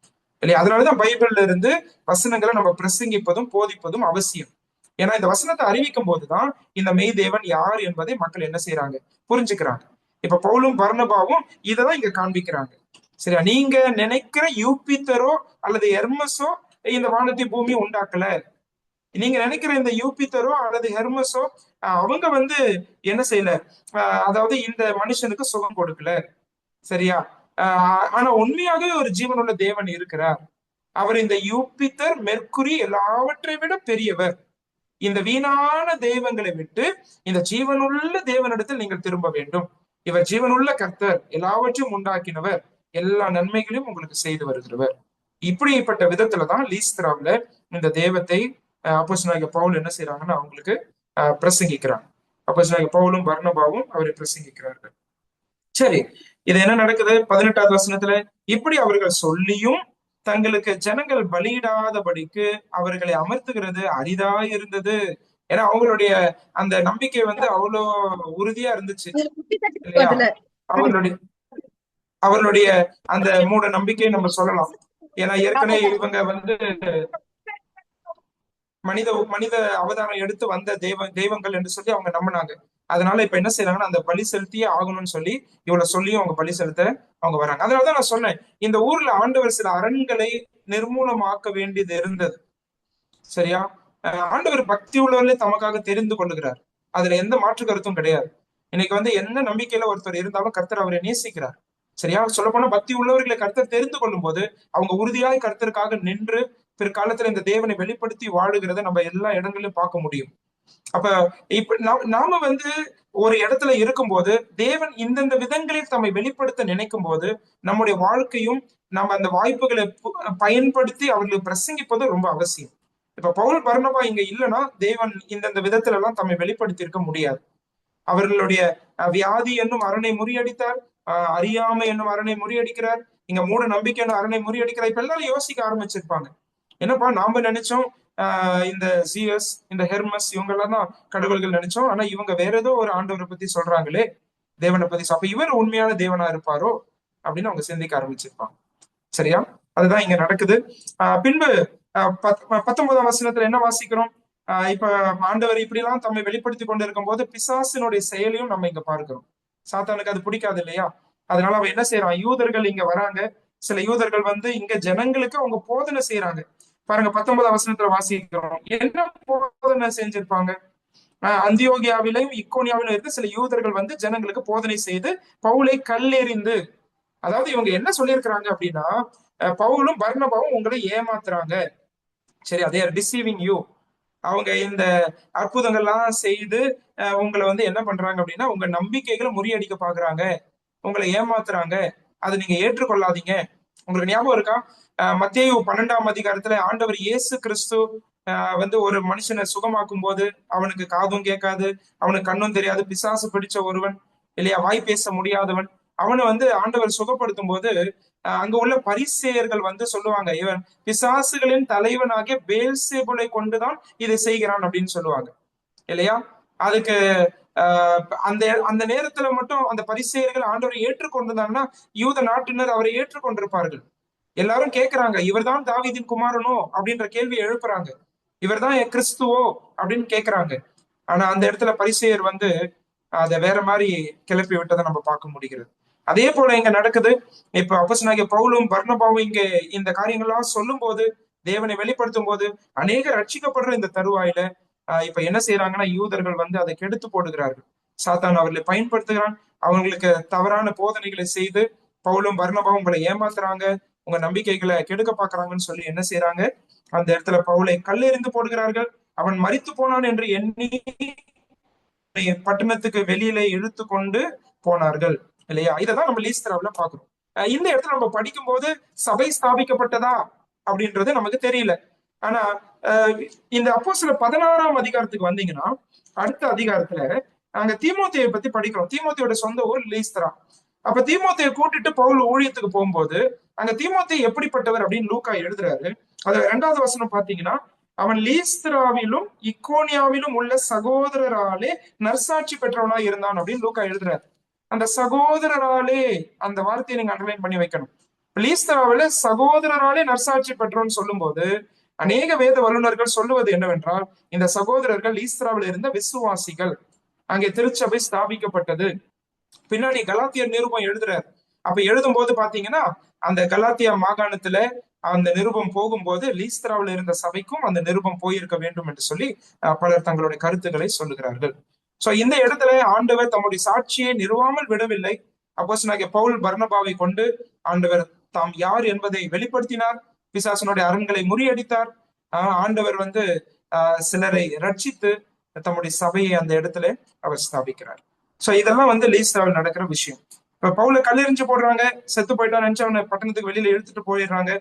இல்லையா? அதனாலதான் பைபிள்ல இருந்து வசனங்களை நம்ம பிரசங்கிப்பதும் போதிப்பதும் அவசியம். ஏன்னா இந்த வசனத்தை அறிவிக்கும் போதுதான் இந்த மெய் தேவன் யார் என்பதை மக்கள் என்ன செய்யறாங்க, புரிஞ்சுக்கிறாங்க. இப்ப பவுலும் பர்னபாவும் இததான் இங்க காண்பிக்கிறாங்க. சரியா? நீங்க நினைக்கிற யூபித்தரோ அல்லது எர்மஸோ இந்த வானத்தை பூமி உண்டாக்கல. நீங்க நினைக்கிற இந்த யூபித்தரோ அல்லது ஹெர்மஸோ அவங்க என்ன செய்யல, அதாவது இந்த மனுஷனுக்கு சுகம் கொடுக்கல. சரியா? ஆனா உண்மையாகவே ஒரு ஜீவனுள்ள தேவன் இருக்கிறார். அவர் இந்த யூபித்தர், மெர்க்குரி எல்லாவற்றை விட பெரியவர். இந்த வீணான தெய்வங்களை விட்டு இந்த ஜீவனுள்ள தேவனிடத்தில் நீங்கள் திரும்ப வேண்டும். இவர் ஜீவனுள்ள கர்த்தர், எல்லாவற்றையும் உண்டாக்கினவர், எல்லா நன்மைகளையும் உங்களுக்கு செய்து வருகிறவர். இப்படிப்பட்ட விதத்துலதான் லீஸ்திராவுல இந்த தெய்வத்தை அப்போஸ்தலனாகிய பவுல் என்ன செய்யறாங்கன்னா அவங்களுக்கு பிரசங்கிக்கிறாங்க. அப்போஸ்தலனாகிய பவுலும் பர்னபாவும் அவரை பிரசங்கிக்கிறார்கள். சரி, இது என்ன நடக்குது 18வது வசனத்துல? இப்படி அவர்கள் சொல்லியும் தங்களுக்கு ஜனங்கள் பலியிடாதபடிக்கு அவர்களை அமர்த்துகிறது அரிதா இருந்தது. ஏன்னா அவங்களுடைய அந்த நம்பிக்கை அவ்வளோ உறுதியா இருந்துச்சு இல்லையா? அவர்களுடைய அந்த மூட நம்பிக்கையை நம்ம சொல்லலாம். ஏன்னா ஏற்கனவே இவங்க மனித அவதாரம் எடுத்து வந்த தெய்வங்கள் என்று சொல்லி அவங்க நம்பினாங்க. அதனால இப்ப என்ன செய்யறாங்கன்னா அந்த பலி செலுத்தியே ஆகணும்னு சொல்லி இவ்வளவு சொல்லியும் அவங்க பலி செலுத்த அவங்க வராங்க. அதனாலதான் நான் சொன்னேன், இந்த ஊர்ல ஆண்டவர் சில அரண்களை நிர்மூலமாக்க வேண்டியது இருந்தது. சரியா? ஆண்டவர் பக்தி உள்ளவர்களே தமக்காக தெரிந்து கொள்ளுகிறார். அதுல எந்த மாற்று கருத்தும் கிடையாது. இன்னைக்கு என்ன நம்பிக்கையில ஒருத்தர் இருந்தாலும் கர்த்தர் அவரை நேசிக்கிறார். சரியா? சொல்ல போனா பக்தி உள்ளவர்களை கர்த்தர் தெரிந்து கொள்ளும் போது அவங்க உறுதியாய் கர்த்தருக்காக நின்று பிற்காலத்துல இந்த தேவனை வெளிப்படுத்தி வாழுகிறத நம்ம எல்லா இடங்களிலும் பார்க்க முடியும். அப்ப இப்ப நாம ஒரு இடத்துல இருக்கும்போது தேவன் இந்தந்த விதங்களில் தம்மை வெளிப்படுத்த நினைக்கும் போது நம்முடைய வாழ்க்கையும் நம்ம அந்த வாய்ப்புகளை பயன்படுத்தி அவர்களுக்கு பிரசங்கிப்பது ரொம்ப அவசியம். இப்ப பவுல் பர்னபா இங்க இல்லைன்னா தேவன் இந்தந்த விதத்துல எல்லாம் தம்மை வெளிப்படுத்தி இருக்க முடியாது. அவர்களுடைய வியாதி என்னும் அரணை முறியடித்தார், அறியாமை என்னும் அரணை முறியடிக்கிறார், இங்க மூட நம்பிக்கை என்னும் அரணை முறியடிக்கிறார். இப்ப எல்லாரும் யோசிக்க ஆரம்பிச்சிருப்பாங்க, என்னப்பா நாம நினைச்சோம் இந்த ஜியஸ், இந்த ஹெர்மஸ், இவங்க எல்லாம் தான் கடவுள்கள் நினைச்சோம். ஆனா இவங்க வேற ஏதோ ஒரு ஆண்டவரை பத்தி சொல்றாங்களே, தேவனை பத்தி. அப்ப இவர் உண்மையான தேவனா இருப்பாரோ அப்படின்னு அவங்க சிந்திக்க ஆரம்பிச்சிருப்பாங்க. சரியா? அதுதான் இங்க நடக்குது. பின்பு 19ஆம் வசனத்துல என்ன வாசிக்கிறோம்? இப்ப ஆண்டவர் இப்படி எல்லாம் தம்மை வெளிப்படுத்தி கொண்டு இருக்கும் போது பிசாசினுடைய செயலையும் நம்ம இங்க பார்க்கிறோம். சாத்தானுக்கு அது பிடிக்காது இல்லையா? அதனால அவன் என்ன செய்யறான்? யூதர்கள் இங்க வராங்க. சில யூதர்கள் வந்து இங்க ஜனங்களுக்கு அவங்க போதனை செய்யறாங்க. பாருங்க, 19ஆம் வசனத்துல வாசிக்கிறோம். என்ன போதனை செஞ்சிருப்பாங்க? அந்தியோகியாவிலையும் இக்கோனியாவிலும் இருந்து சில யூதர்கள் வந்து ஜனங்களுக்கு போதனை செய்து பவுலை கல்லெறிந்து, அதாவது இவங்க என்ன சொல்லியிருக்கிறாங்க அப்படின்னா, பவுலும் பர்னபாவும் உங்களை ஏமாத்துறாங்க. சரி, அதே டிசீவிங் யூ. அவங்க இந்த அற்புதங்கள்லாம் செய்து உங்களை வந்து என்ன பண்றாங்க அப்படின்னா, உங்க நம்பிக்கைகளை முறியடிக்க பாக்குறாங்க, உங்களை ஏமாத்துறாங்க. அதை நீங்க ஏற்றுக்கொள்ளாதீங்க. உங்களுக்கு ஞாபகம் இருக்கா? மத்தேயு 12ஆம் அதிகாரத்துல ஆண்டவர் இயேசு கிறிஸ்து வந்து ஒரு மனுஷனை சுகமாக்கும் போது அவனுக்கு காதும் கேட்காது, அவனுக்கு கண்ணும் தெரியாது, பிசாசு பிடிச்ச ஒருவன் இல்லையா, வாய் பேச முடியாதவன், அவனை வந்து ஆண்டவர் சுகப்படுத்தும் போது அங்க உள்ள பரிசேயர்கள் வந்து சொல்லுவாங்க, இவன் பிசாசுகளின் தலைவனாகிய பேல்சேபுலை கொண்டுதான் இதை செய்கிறான் அப்படின்னு சொல்லுவாங்க இல்லையா? அதுக்கு அந்த அந்த நேரத்துல மட்டும் அந்த பரிசேயர்கள் ஆண்டவரை ஏற்றுக்கொண்டிருந்தாங்கன்னா யூத நாட்டினர் அவரை ஏற்றுக்கொண்டிருப்பார்கள். எல்லாரும் கேட்கிறாங்க, இவர்தான் தாவீதின் குமாரனோ அப்படின்ற கேள்வியை எழுப்புறாங்க. இவர்தான் கிறிஸ்துவோ அப்படின்னு கேட்கிறாங்க. ஆனா அந்த இடத்துல பரிசேயர் வந்து அதை வேற மாதிரி கிளப்பி விட்டதை நம்ம பார்க்க முடிகிறது. அதே போல இங்க நடக்குது. இப்ப அப்போஸ்தலனாகிய பவுலும் பர்னபாவும் இங்க இந்த காரியங்கள்லாம் சொல்லும் போது, தேவனை வெளிப்படுத்தும் போது அநேகர் ரட்சிக்கப்படுற இந்த தருவாயில இப்ப என்ன செய்யறாங்கன்னா யூதர்கள் வந்து அதை கெடுத்து போடுகிறார்கள். சாத்தான் அவர்களை பயன்படுத்துகிறான். அவங்களுக்கு தவறான போதனைகளை செய்து பவுலும் பர்னபாவும் உங்களை ஏமாத்துறாங்க, உங்க நம்பிக்கைகளை கெடுக்க பாக்குறாங்கன்னு சொல்லி என்ன செய்யறாங்க? அந்த இடத்துல பவுலை கல்லெறிந்து போடுகிறார்கள். அவன் மரித்து போனான் என்று எண்ணி பட்டணத்துக்கு வெளியிலே இழுத்து கொண்டு போனார்கள் இல்லையா? இததான் நம்ம லீஸ்திராவுல பாக்குறோம். இந்த இடத்துல நம்ம படிக்கும் போது சபை ஸ்தாபிக்கப்பட்டதா அப்படின்றது நமக்கு தெரியல. ஆனா இந்த அப்போஸ்தலர் 16ஆம் அதிகாரத்துக்கு வந்தீங்கன்னா, அடுத்த அதிகாரத்துல நாங்க தீமோத்தேயை பத்தி படிக்கிறோம். தீமோத்தேயோட சொந்த ஊர் லீஸ்திரா. அப்ப தீமோத்தேயை கூட்டிட்டு பவுல் ஊழியத்துக்கு போகும்போது அங்க தீமோத்தேயு எப்படிப்பட்டவர் அப்படின்னு லூக்கா எழுதுறாரு. அது 2வது வசனம் பாத்தீங்கன்னா, அவன் லீஸ்திராவிலும் இக்கோனியாவிலும் உள்ள சகோதரராலே நற்சாட்சி பெற்றவனாய் இருந்தான் அப்படின்னு லூக்கா எழுதுறாரு. அந்த சகோதரராலே, அந்த வார்த்தையை நீங்க அண்டர்லைன் பண்ணி வைக்கணும். லீஸ்திராவில சகோதரராலே நற்சாட்சி பெற்றோன்னு சொல்லும் போது அநேக வேத வல்லுநர்கள் சொல்லுவது என்னவென்றால், இந்த சகோதரர்கள் லீஸ்திராவில் இருந்த விசுவாசிகள். அங்கே திருச்சபை ஸ்தாபிக்கப்பட்டது. பின்னாடி கலாத்தியர் நிருபம் எழுதுறாரு. அப்ப எழுதும் போது பாத்தீங்கன்னா, அந்த கலாத்தியா மாகாணத்துல அந்த நிருபம் போகும்போது லீஸ்திராவில் இருந்த சபைக்கும் அந்த நிருபம் போயிருக்க வேண்டும் என்று சொல்லி பலர் தங்களுடைய கருத்துக்களை சொல்லுகிறார்கள். சோ இந்த இடத்துல ஆண்டவர் தம்முடைய சாட்சியை நிறுவாமல் விடவில்லை. அப்போஸ்தலனாகிய பவுல் பர்னபாவை கொண்டு ஆண்டவர் தாம் யார் என்பதை வெளிப்படுத்தினார். பிசாசனுடைய அரண்களை முறியடித்தார். ஆண்டவர் வந்து சிலரை ரட்சித்து தம்முடைய சபையை அந்த இடத்துல அவர் ஸ்தாபிக்கிறார். சோ இதெல்லாம் வந்து லீஸ்திராவில் நடக்கிற விஷயம். இப்ப பவுல கல்லெறிஞ்சு போடுறாங்க, செத்து போயிட்டான்னு நினைச்சு அவனை பட்டணத்துக்கு வெளியில இழுத்துட்டு போயிடுறாங்க.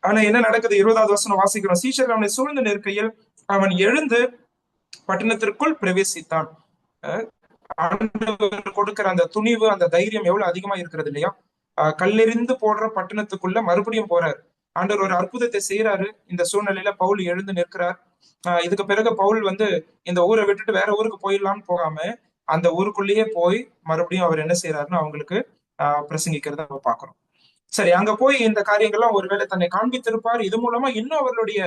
ஆனா என்ன நடக்குது? 20வது வசனம் வாசிக்கிறோம். சீஷர்கள் அவனை சூழ்ந்து நிற்கையில் அவன் எழுந்து பட்டணத்திற்குள் பிரவேசித்தான். ஆண்டவர் கொடுக்கிற அந்த துணிவு, அந்த தைரியம் எவ்வளவு அதிகமா இருக்கிறது இல்லையா? கல்லெறிந்து போடுற பட்டணத்துக்குள்ள மறுபடியும் போறாரு. ஆண்டவர் ஒரு அற்புதத்தை செய்யறாரு. இந்த சூழ்நிலையில பவுல் எழுந்து நிற்கிறார். இதுக்கு பிறகு பவுல் வந்து இந்த ஊரை விட்டுட்டு வேற ஊருக்கு போயிடலாம்னு போகாம அந்த ஊருக்குள்ளேயே போய் மறுபடியும் அவர் என்ன செய்யறாருன்னு அவங்களுக்கு பிரசங்கிக்கிறத நம்ம பாக்குறோம். சரி, அங்க போய் இந்த காரியங்கள்லாம் ஒருவேளை தன்னை காண்பித்திருப்பார். இது மூலமா இன்னும் அவர்களுடைய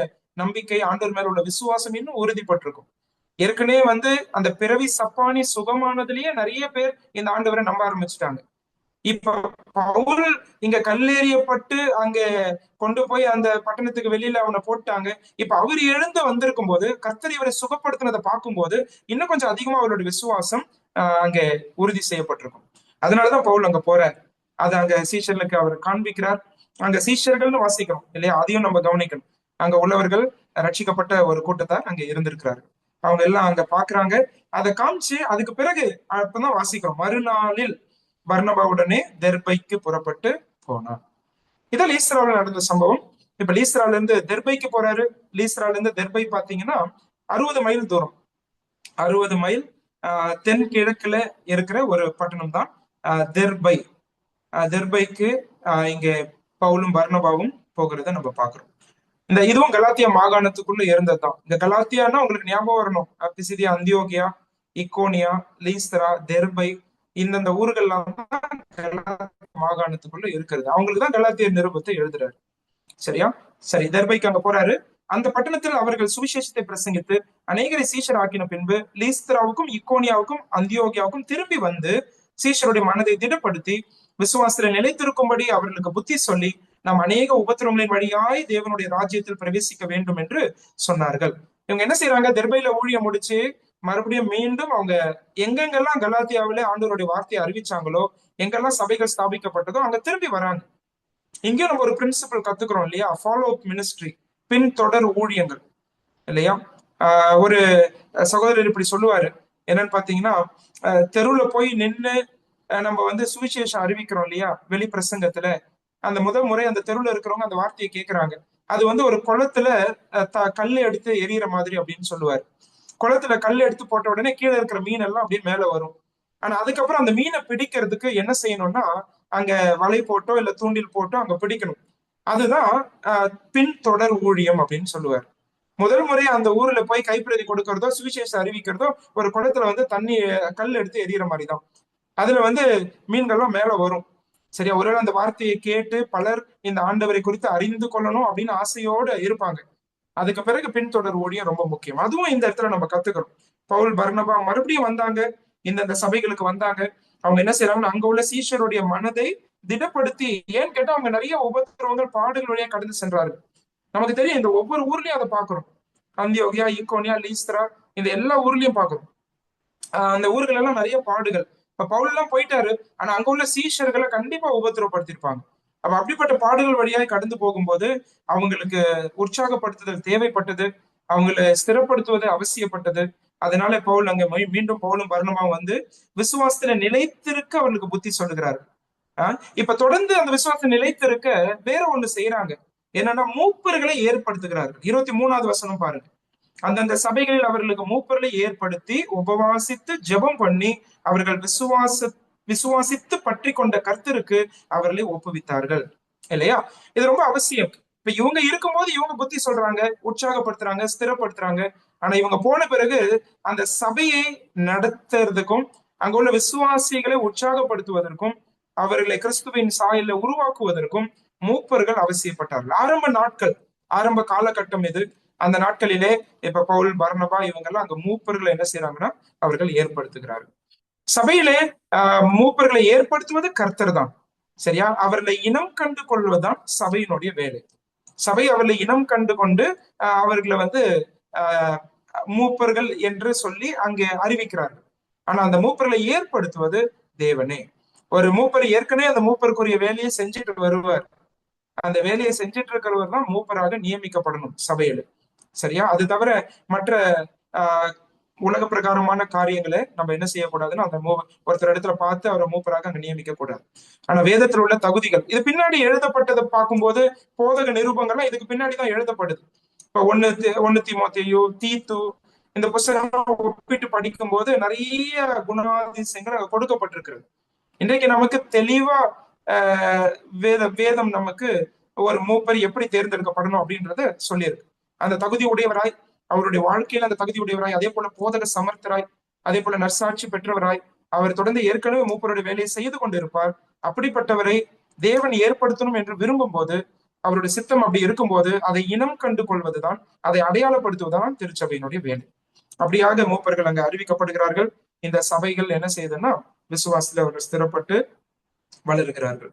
நம்பிக்கை, ஆண்டவர் மேல உள்ள விசுவாசம் இன்னும் உறுதிப்பட்டிருக்கும். ஏற்கனவே வந்து அந்த பிறவி சப்பானி சுகமானதுலயே நிறைய பேர் இந்த ஆண்டவரை நம்ப ஆரம்பிச்சுட்டாங்க. இப்ப பவுல் இங்க கல்லெறியப்பட்டு அங்க கொண்டு போய் அந்த பட்டணத்துக்கு வெளியில அவனை போட்டாங்க. இப்ப அவர் எழுந்து வந்திருக்கும் போது கர்த்தர் இவரை சுகப்படுத்தினதை பார்க்கும்போது இன்னும் கொஞ்சம் அதிகமா அவருடைய விசுவாசம் அங்க உறுதி செய்யப்பட்டிருக்கும். அதனாலதான் பவுல் அங்க போறார். அது அங்க சீஷர்களுக்கு அவர் காண்பிக்கிறார். அங்க சீஷர்கள்னு வாசிக்கிறோம் இல்லையா? அதையும் நம்ம கவனிக்கணும். அங்க உள்ளவர்கள் ரட்சிக்கப்பட்ட ஒரு கூட்டத்தார் அங்க இருந்திருக்கிறாரு. அவங்க எல்லாம் அங்க பாக்குறாங்க. அதை காமிச்சு அதுக்கு பிறகு அப்பதான் வாசிக்கிறோம், மறுநாளில் பர்னபாவுடனே தெர்பைக்கு புறப்பட்டு போனார். இதான் லீஸ்திராவில் நடந்த சம்பவம். இப்ப லீஸ்திரால இருந்து தெர்பைக்கு போறாரு. லீஸ்திரால இருந்து தெர்பை பாத்தீங்கன்னா 60 மைல் தூரம். 60 மைல் தென் கிழக்குல இருக்கிற ஒரு பட்டணம் தான் தெர்பை. தெர்பைக்கு இங்க பவுலும் பர்னபாவும் போகிறத நம்ம பாக்குறோம். இதுவும் கலாத்தியா மாகாணத்துக்குள்ள இருந்ததுதான். இந்த கலாத்தியான்னா உங்களுக்கு ஞாபகம் வரணும், பிசிதியா, அந்தியோகியா, இக்கோனியா, லீஸ்தரா, தெர்பை, இந்தந்த ஊர்கள்லாம் மாகாணத்துக்குள்ள இருக்கிறது. அவங்களுக்கு தான் கலாத்திய நிருபத்தை எழுதுறாரு. சரியா? சரி, தெர்பைக்கு அங்க போறாரு. அந்த பட்டணத்தில் அவர்கள் சுவிசேஷத்தை பிரசங்கித்து அநேகரை சீஷர் ஆக்கின பின்பு லீஸ்திராவுக்கும் இக்கோனியாவுக்கும் அந்தியோகியாவுக்கும் திரும்பி வந்து சீஷருடைய மனதை திடப்படுத்தி விசுவாசத்தில் நிலைத்திருக்கும்படி அவர்களுக்கு புத்தி சொல்லி நாம் அநேக உபத்திரவங்களின் வழியாய் தேவனுடைய ராஜ்யத்தில் பிரவேசிக்க வேண்டும் என்று சொன்னார்கள். இவங்க என்ன செய்யறாங்க? தெர்பையில ஊழியம் முடிச்சு மறுபடியும் மீண்டும் அவங்க எங்கெங்கெல்லாம் கலாத்தியாவில ஆண்டவருடைய வார்த்தையை அறிவிச்சாங்களோ, எங்கெல்லாம் சபைகள் ஸ்தாபிக்கப்பட்டதோ அங்க திரும்பி வராங்க. இங்கேயும் நம்ம ஒரு பிரின்சிபல் கத்துக்கிறோம் இல்லையா? ஃபாலோ அப் மினிஸ்ட்ரி, பின்தொடர் ஊழியங்கள் இல்லையா? ஒரு சகோதரர் இப்படி சொல்லுவாரு, என்னன்னு பாத்தீங்கன்னா, தெருவுல போய் நின்று நம்ம வந்து சுவிசேஷம் அறிவிக்கிறோம் இல்லையா வெளி பிரசங்கத்துல, அந்த முதல் முறை அந்த தெருவுல இருக்கிறவங்க அந்த வார்த்தையை கேட்கிறாங்க. அது வந்து ஒரு குளத்துல கல் எடுத்து எரியற மாதிரி அப்படின்னு சொல்லுவாரு. குளத்துல கல் எடுத்து போட்ட உடனே கீழே இருக்கிற மீன் எல்லாம் அப்படியே மேல வரும். ஆனா அதுக்கப்புறம் அந்த மீனை பிடிக்கிறதுக்கு என்ன செய்யணும்னா, அங்க வலை போட்டோ இல்ல தூண்டில் போட்டோ அங்க பிடிக்கணும். அதுதான் பின்தொடர் ஊழியம் அப்படின்னு சொல்லுவார். முதல் முறை அந்த ஊர்ல போய் கைப்பிரதி கொடுக்கறதோ சுவிசேஷம் அறிவிக்கிறதோ ஒரு குளத்துல வந்து தண்ணி கல் எடுத்து எரியற மாதிரிதான். அதுல வந்து மீன்கள்லாம் மேல வரும். சரியா? ஒருவேளை அந்த வார்த்தையை கேட்டு பலர் இந்த ஆண்டவரை குறித்து அறிந்து கொள்ளணும் அப்படின்னு ஆசையோடு இருப்பாங்க. அதுக்கு பிறகு பின்தொடர் ஊழியம் ரொம்ப முக்கியம். அதுவும் இந்த இடத்துல நம்ம கத்துக்கிறோம். பவுல், பர்னபா மறுபடியும் வந்தாங்க, இந்த சபைகளுக்கு வந்தாங்க. அவங்க என்ன செய்யறாங்கன்னா, அங்க உள்ள சீஷருடைய மனதை திடப்படுத்தி, ஏன்னு கேட்டா அவங்க நிறைய உபத்திரவங்கள் பாடுகள் வழியா கடந்து சென்றார்கள். நமக்கு தெரியும், இந்த ஒவ்வொரு ஊர்லயும் அதை பாக்குறோம். அந்தியோகியா, ஈக்கோனியா, லீஸ்திரா, இந்த எல்லா ஊர்லயும் பாக்குறோம். அந்த ஊர்கள் எல்லாம் நிறைய பாடுகள். இப்ப பவுல் எல்லாம் போயிட்டாரு, ஆனா அங்க உள்ள சீஷர்களை கண்டிப்பா உபத்திரப்படுத்திருப்பாங்க. அப்ப அப்படிப்பட்ட பாடுகள் வழியாய் கடந்து போகும்போது அவங்களுக்கு உற்சாகப்படுத்துதல் தேவைப்பட்டது, அவங்களை ஸ்திரப்படுத்துவது அவசியப்பட்டது. அதனால பவுல் அங்க மீண்டும் பவுலும் பர்னபாவும் வந்து விசுவாசத்துல நிலைத்திருக்க அவர்களுக்கு புத்தி சொல்லுகிறாரு. இப்ப தொடர்ந்து அந்த விசுவாசத்தை நிலைத்திருக்க வேற ஒண்ணு செய்யறாங்க. என்னன்னா, மூப்பர்களை ஏற்படுத்துகிறார்கள். 23வது வசனம் பாருங்க. அந்தந்த சபைகளில் அவர்களுக்கு மூப்பர்களை ஏற்படுத்தி உபவாசித்து ஜெபம் பண்ணி அவர்கள் விசுவாசித்து பற்றி கொண்ட கர்த்தருக்கு அவர்களை ஒப்புவித்தார்கள். இல்லையா? இது ரொம்ப அவசியம். இப்ப இவங்க இருக்கும்போது இவங்க புத்தி சொல்றாங்க, உற்சாகப்படுத்துறாங்க, ஸ்திரப்படுத்துறாங்க. ஆனா இவங்க போன பிறகு அந்த சபையை நடத்துறதுக்கும் அங்க உள்ள விசுவாசிகளை உற்சாகப்படுத்துவதற்கும் அவர்களை கிறிஸ்துவின் சாயல உருவாக்குவதற்கும் மூப்பர்கள் அவசியப்பட்டார்கள். ஆரம்ப நாட்கள், ஆரம்ப காலகட்டம் இது. அந்த நாட்களிலே இப்ப பவுல், பர்னபா இவங்கெல்லாம் அங்க மூப்பர்களை என்ன செய்யறாங்கன்னா அவர்கள் ஏற்படுத்துகிறார்கள். சபையிலே மூப்பர்களை ஏற்படுத்துவது கர்த்தர் தான். சரியா? அவர்களை இனம் கண்டு கொள்வதுதான் சபையினுடைய வேலை. சபை அவர்களை இனம் கண்டு கொண்டு அவர்களை வந்து மூப்பர்கள் என்று சொல்லி அங்கே அறிவிக்கிறார்கள். ஆனா அந்த மூப்பர்களை ஏற்படுத்துவது தேவனே. ஒரு மூப்பர் ஏற்கனவே அந்த மூப்பருக்குரிய வேலையை செஞ்சுட்டு வருவார். அந்த வேலையை செஞ்சுட்டு இருக்கிறவர் தான் மூப்பராக நியமிக்கப்படணும் சபையில. சரியா? அது தவிர மற்ற உலக பிரகாரமான காரியங்களை நம்ம என்ன செய்யக்கூடாதுன்னு அந்த ஒருத்தர் இடத்துல பார்த்து அவரை மூப்பராக அங்க நியமிக்க கூடாது. ஆனா வேதத்தில் உள்ள தகுதிகள் இது பின்னாடி எழுதப்பட்டதை பார்க்கும்போது போதக நிருபங்கள்லாம் இதுக்கு பின்னாடிதான் எழுதப்படுது. இப்ப ஒன்னு தீமோத்தேயு, தீத்து, இந்த புத்தகம் ஒப்பிட்டு படிக்கும் போது நிறைய குணாதிசயங்கள் அங்க கொடுக்கப்பட்டிருக்கிறது. இன்றைக்கு நமக்கு தெளிவா வேதம் நமக்கு ஒரு மூப்பர் எப்படி தேர்ந்தெடுக்கப்படணும் அப்படின்றத சொல்லியிருக்கு. அந்த தகுதி உடையவராய், அவருடைய வாழ்க்கையில அந்த தகுதி உடையவராய், அதே போல போதக சமர்த்தராய், அதே போல நற்சாட்சி பெற்றவராய், அவர் தொடர்ந்து ஏற்கனவே மூப்பருடைய வேலையை செய்து கொண்டிருப்பார். அப்படிப்பட்டவரை தேவன் ஏற்படுத்தணும் என்று விரும்பும் போது, அவருடைய சித்தம் அப்படி இருக்கும்போது அதை இனம் கண்டு கொள்வதுதான், அதை அடையாளப்படுத்துவதுதான் திருச்சபையினுடைய வேலை. அப்படியாக மூப்பர்கள் அங்க அறிவிக்கப்படுகிறார்கள். இந்த சபைகள் என்ன செய்யுதுன்னா விசுவாசத்துல அவர்கள் ஸ்திரப்பட்டு வளருகிறார்கள்.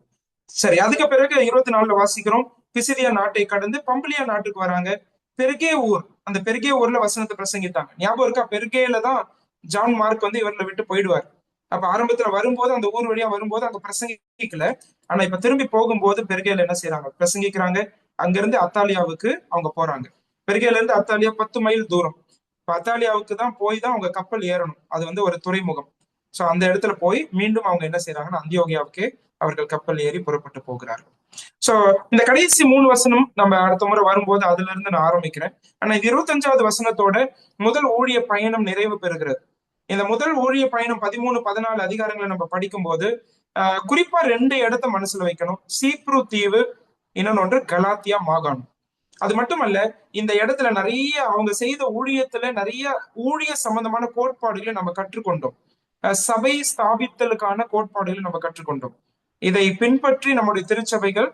சரி, அதுக்கு பிறகு 24 வாசிக்கிறோம். பிசிதியா நாட்டை கடந்து பம்பிலியா நாட்டுக்கு வராங்க. பெருகே ஊர், அந்த பெருகே ஊர்ல வசனத்தை பிரசங்கித்தாங்க. ஞாபகம் இருக்கா? பெருகேல தான் ஜான் மார்க் வந்து இவர்களை விட்டு போயிடுவார். அப்ப ஆரம்பத்துல வரும்போது அந்த ஊர் வழியா வரும்போது அங்க பிரசங்கிக்கல. ஆனா இப்ப திரும்பி போகும்போது பெருகேல என்ன செய்யறாங்க? பிரசங்கிக்கிறாங்க. அங்கிருந்து அத்தாலியாவுக்கு அவங்க போறாங்க. பெருகேல இருந்து அத்தாலியா 10 மைல் தூரம். இப்ப அத்தாலியாவுக்கு தான் போய் தான் அவங்க கப்பல் ஏறணும். அது வந்து ஒரு துறைமுகம். சோ அந்த இடத்துல போய் மீண்டும் அவங்க என்ன செய்யறாங்கன்னா அந்தியோகியாவுக்கு அவர்கள் கப்பல் ஏறி புறப்பட்டு போகிறார்கள். சோ இந்த கடைசி 3 வசனம் நம்ம அடுத்த முறை வரும்போது அதுல இருந்து நான் ஆரம்பிக்கிறேன். ஆனா இது 25வது வசனத்தோட முதல் ஊழிய பயணம் நிறைவு பெறுகிறது. இந்த முதல் ஊழிய பயணம் 13, 14 அதிகாரங்களை நம்ம படிக்கும் போது குறிப்பா 2 இடத்த மனசுல வைக்கணும். சீப்ரு தீவு, இன்னொன்று கலாத்தியா மாகாணம். அது மட்டுமல்ல, இந்த இடத்துல நிறைய அவங்க செய்த ஊழியத்துல நிறைய ஊழிய சம்பந்தமான கோட்பாடுகளை நம்ம கற்றுக்கொண்டோம். சபை ஸ்தாபித்தலுக்கான கோட்பாடுகளை நம்ம கற்றுக்கொண்டோம். இதை பின்பற்றி நம்முடைய திருச்சபைகள்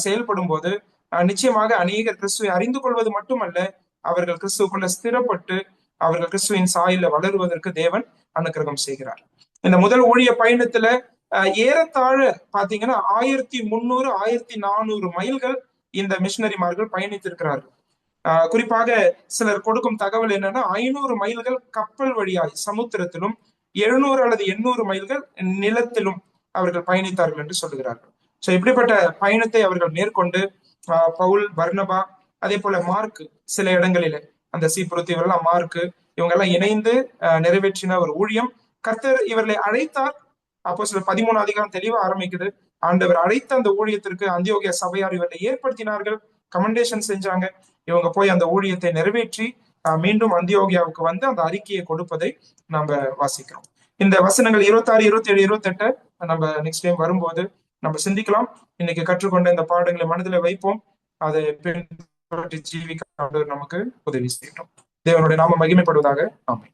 செயல்படும் போது நிச்சயமாக அநேகர் கிறிஸ்துவை அறிந்து கொள்வது மட்டுமல்ல, அவர்கள் கிறிஸ்துவுக்குள்ள ஸ்திரப்பட்டு அவர்கள் கிறிஸ்துவின் சாயல வளருவதற்கு தேவன் அனுக்கிரகம் செய்கிறார். இந்த முதல் ஊழிய பயணத்துல ஏறத்தாழ பாத்தீங்கன்னா 1300 1400 மைல்கள் இந்த மிஷினரிமார்கள் பயணித்திருக்கிறார்கள். குறிப்பாக சிலர் கொடுக்கும் தகவல் என்னன்னா 500 மைல்கள் கப்பல் வழியாய் சமுத்திரத்திலும் 700 அல்லது 800 மைல்கள் நிலத்திலும் அவர்கள் பயணித்தார்கள் என்று சொல்லுகிறார்கள். சோ இப்படிப்பட்ட பயணத்தை அவர்கள் மேற்கொண்டு பவுல், பர்னபா, அதே போல மார்க் சில இடங்களில அந்த சீப்புருத்தி இவரெல்லாம் மார்க் இவங்க எல்லாம் இணைந்து நிறைவேற்றின ஒரு ஊழியம். கர்த்தர் இவர்களை அழைத்தார். அப்போ சில 13 அதிகாரம் தெளிவா ஆரம்பிக்குது. ஆண்டவர் அழைத்த அந்த ஊழியத்திற்கு அந்தியோகியா சபையார் இவர்களை ஏற்படுத்தினார்கள், கமெண்டேஷன் செஞ்சாங்க. இவங்க போய் அந்த ஊழியத்தை நிறைவேற்றி மீண்டும் அந்தியோகியாவுக்கு வந்து அந்த அறிக்கையை கொடுப்பதை நம்ம வாசிக்கிறோம். இந்த வசனங்கள் 26, 27, 28 நம்ம நெக்ஸ்ட் டைம் வரும்போது நம்ம சிந்திக்கலாம். இன்னைக்கு கற்றுக்கொண்ட இந்த பாடங்களை மனதில் வைப்போம். அதை பின்பற்றி ஜீவிக்க நமக்கு உதவி செய்யட்டும். தேவனுடைய நாம மகிமைப்படுவதாக. ஆமென்.